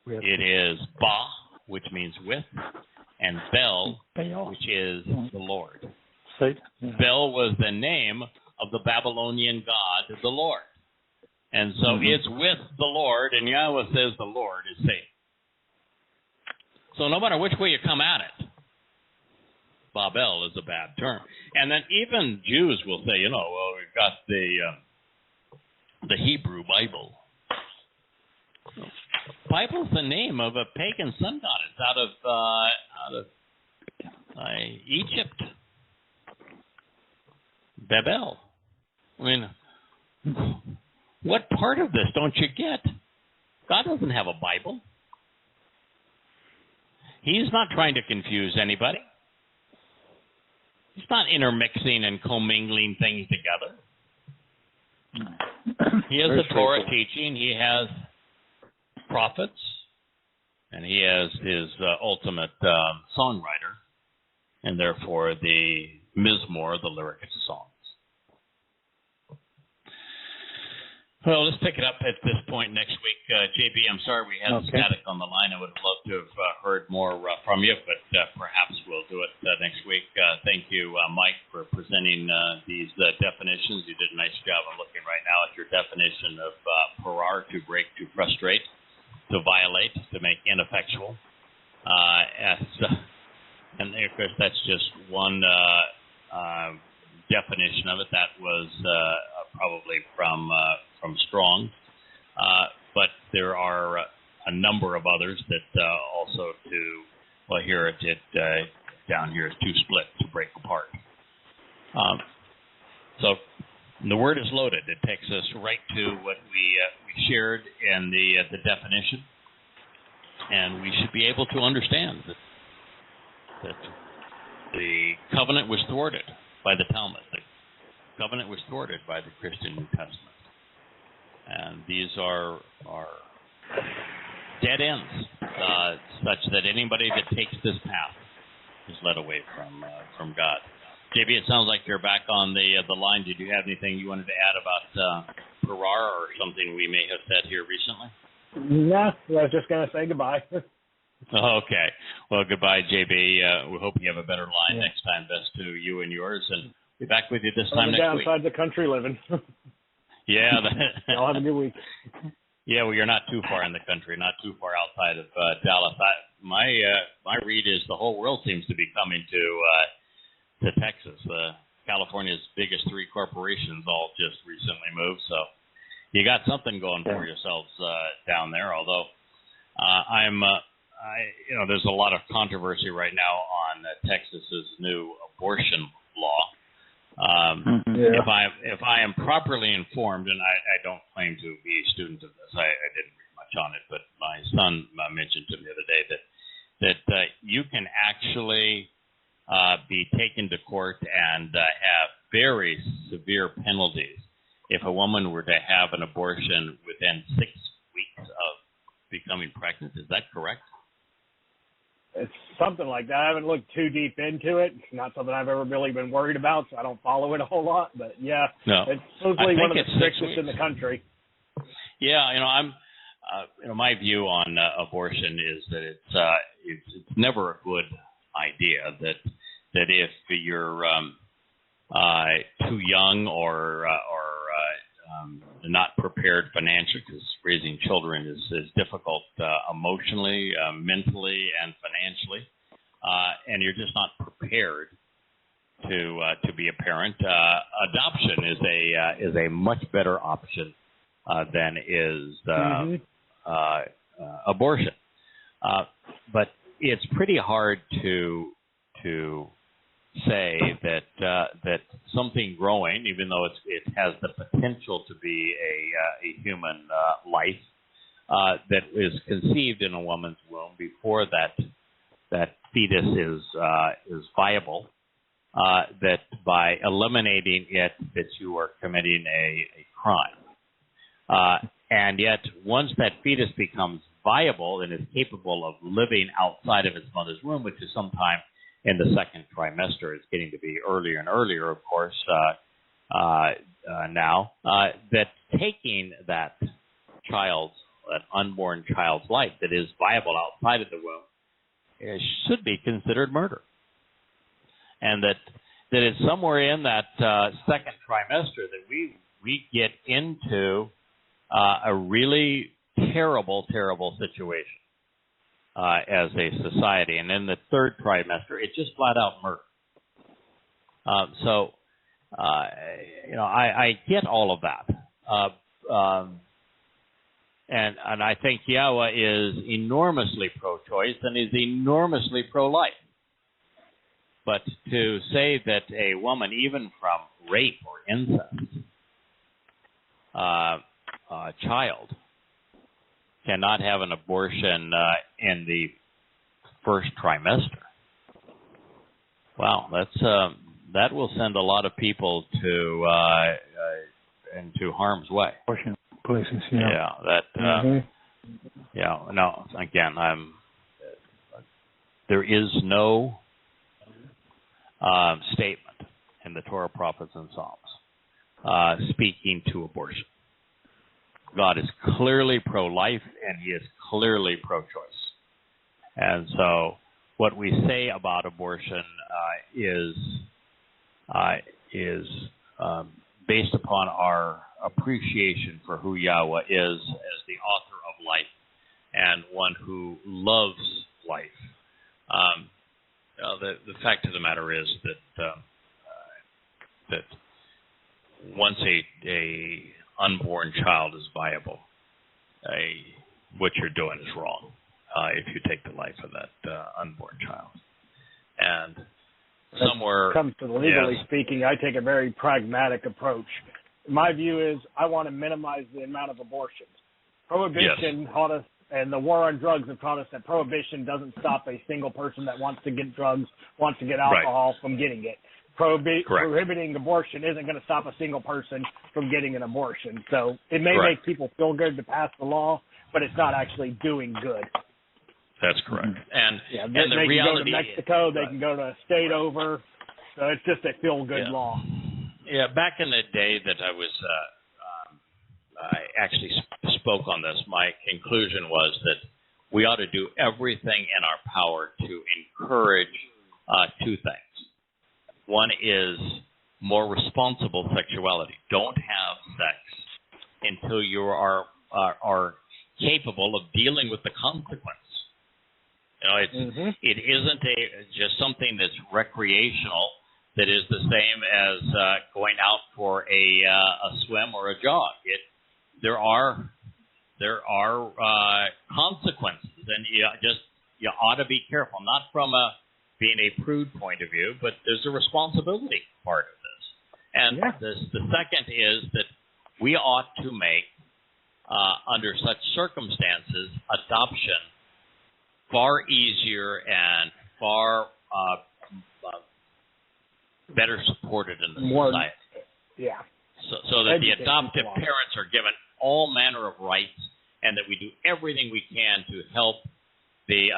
It is Ba, which means with, and Bel, which is the Lord. Bel was the name of the Babylonian god, the Lord. And so it's with the Lord, and Yahweh says the Lord is safe. So no matter which way you come at it, Babel is a bad term. And then even Jews will say, well, we've got the Hebrew Bible. Bible's the name of a pagan sun goddess out of Egypt. Babel. I mean, what part of this don't you get? God doesn't have a Bible. He's not trying to confuse anybody. He's not intermixing and commingling things together. He has a Torah teaching. He has prophets, and he has his ultimate songwriter, and therefore the Mizmor, the lyrics of songs. Well, let's pick it up at this point next week. JB, I'm sorry we had static on the line. I would have loved to have heard more from you, but perhaps we'll do it next week. Thank you, Mike, for presenting these definitions. You did a nice job of looking right now at your definition of parar, to break, to frustrate, to violate, to make ineffectual. And of course, that's just one definition of it. That was probably from Strong, but there are a number of others that also here down here is to split, to break apart. So the word is loaded. It takes us right to what we shared in the definition, and we should be able to understand that the covenant was thwarted by the Talmud. The covenant was thwarted by the Christian New Testament. And these are dead ends, such that anybody that takes this path is led away from God. JB, it sounds like you're back on the line. Did you have anything you wanted to add about parar, or something we may have said here recently? No, I was just going to say goodbye. Okay. Well, goodbye, JB. We hope you have a better line next time. Best to you and yours, and be back with you this time next week. Outside the country living. Yeah. Y'all have a good week. Yeah, well, you're not too far in the country, not too far outside of Dallas. My read is the whole world seems to be coming to Texas. California's biggest 3 corporations all just recently moved, so you got something going for yourselves down on there. Although there's a lot of controversy right now on Texas's new abortion law. If I am properly informed, and I don't claim to be a student of this, I didn't read much on it, but my son mentioned to me the other day that you can actually be taken to court and have very severe penalties if a woman were to have an abortion within 6 weeks of becoming pregnant. Is that correct? It's something like that. I haven't looked too deep into it. It's not something I've ever really been worried about, so I don't follow it a whole lot. But yeah, it's supposedly one of the strictest in the country. Yeah, I'm. My view on abortion is that it's never a good idea that if you're too young or not prepared financially, because raising children is difficult emotionally, mentally, and financially, and you're just not prepared to be a parent. Adoption is a much better option than is abortion. But it's pretty hard to say that something growing, even though it has the potential to be a human life that is conceived in a woman's womb before that fetus is viable, that by eliminating it, that you are committing a crime. And yet, once that fetus becomes viable and is capable of living outside of its mother's womb, which is sometime in the second trimester, it's getting to be earlier and earlier, of course, now, that taking that unborn child's life that is viable outside of the womb should be considered murder. And that it's somewhere in that second trimester that we get into a really terrible situation as a society. And in the third trimester, it's just flat out murder. I get all of that. And I think Yahowah is enormously pro-choice and is enormously pro-life. But to say that a woman, even from rape or incest, child, cannot have an abortion in the first trimester, wow, that will send a lot of people into harm's way. Abortion places, yeah. Yeah, no. Again, there is no statement in the Torah, prophets, and Psalms speaking to abortion. God is clearly pro-life, and He is clearly pro-choice. And so, what we say about abortion is based upon our appreciation for who Yahowah is as the author of life and one who loves life. The fact of the matter is that once a unborn child is viable, what you're doing is wrong if you take the life of that unborn child. And somewhere, when it comes to legally speaking, I take a very pragmatic approach. My view is I want to minimize the amount of abortions. Prohibition taught us, and the war on drugs have taught us that prohibition doesn't stop a single person that wants to get drugs, wants to get alcohol from getting it. Prohibiting abortion isn't going to stop a single person from getting an abortion. So it may make people feel good to pass the law, but it's not actually doing good. That's correct. And the they reality, can go to Mexico, they can go to a state over. So it's just a feel-good law. Yeah, back in the day that I actually spoke on this, my conclusion was that we ought to do everything in our power to encourage two things. One is more responsible sexuality. Don't have sex until you are capable of dealing with the consequence. It isn't just something that's recreational that is the same as going out for a swim or a jog. There are there are consequences, and you ought to be careful, not from being a prude point of view, but there's a responsibility part of this. And the second is that we ought to make, under such circumstances, adoption far easier and far better supported in the society. Yeah. So that the adoptive parents are given all manner of rights, and that we do everything we can to help the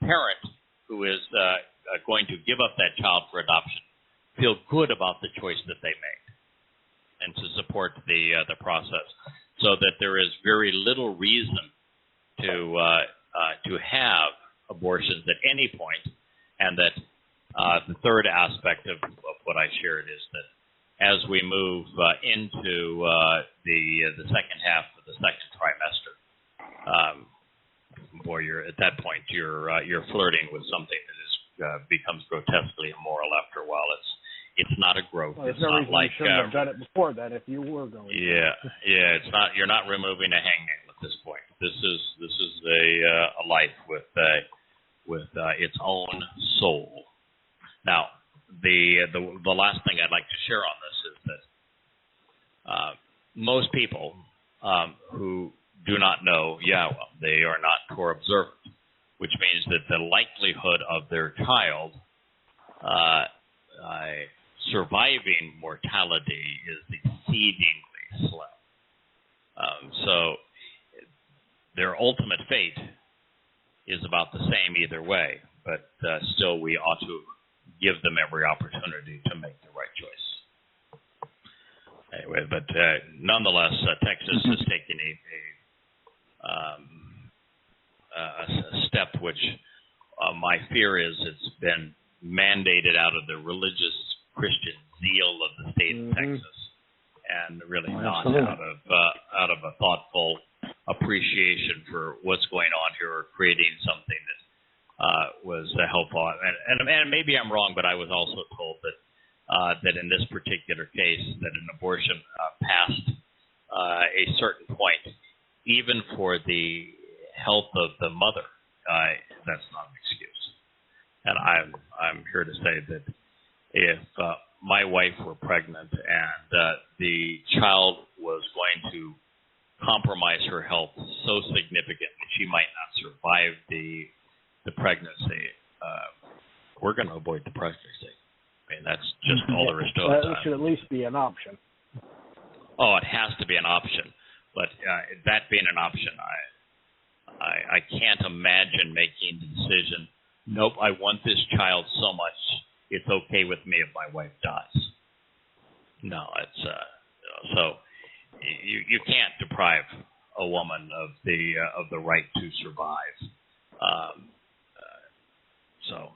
parent who is going to give up that child for adoption feel good about the choice that they made, and to support the process, so that there is very little reason to have abortions at any point, and that the third aspect of what I shared is that as we move into the second half of the second trimester, at that point you're flirting with something that becomes grotesquely immoral after a while. It's not a growth. Well, it's no reason you shouldn't have done it before that if you were going. It's not. You're not removing a hangnail at this point. This is a life with its own soul. Now, the last thing I'd like to share on this is that most people who do not know Yahowah, they are not Torah observant, which means that the likelihood of their child surviving mortality is exceedingly slim. So their ultimate fate is about the same either way, but still we ought to give them every opportunity to make the right choice. Anyway, but nonetheless, Texas has taken a step which my fear is it's been mandated out of the religious Christian zeal of the state of Texas, and really not out of a thoughtful appreciation for what's going on here, or creating something that was helpful. And maybe I'm wrong, but I was also told that in this particular case, that an abortion past a certain point, even for the health of the mother, that's not an excuse. And I'm here to say that if my wife were pregnant and the child was going to compromise her health so significantly she might not survive the pregnancy, we're going to avoid the pregnancy. I mean, that's just all there is to it. That should at least be an option. Oh, it has to be an option. But that being an option, I can't imagine making the decision, nope, I want this child so much, it's okay with me if my wife dies. No, it's so you can't deprive a woman of the right to survive. So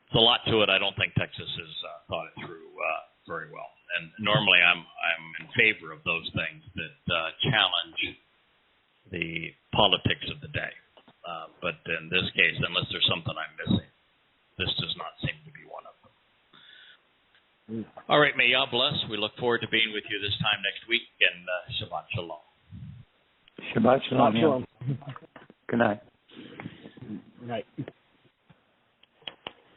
it's a lot to it. I don't think Texas has thought it through very well. And normally I'm in favor of those things that challenge the politics of the day. But in this case, unless there's something I'm missing, this does not seem to be one of them. All right, may Yah bless. We look forward to being with you this time next week, and Shabbat Shalom. Shabbat Shalom. Shalom. Good night. Good night.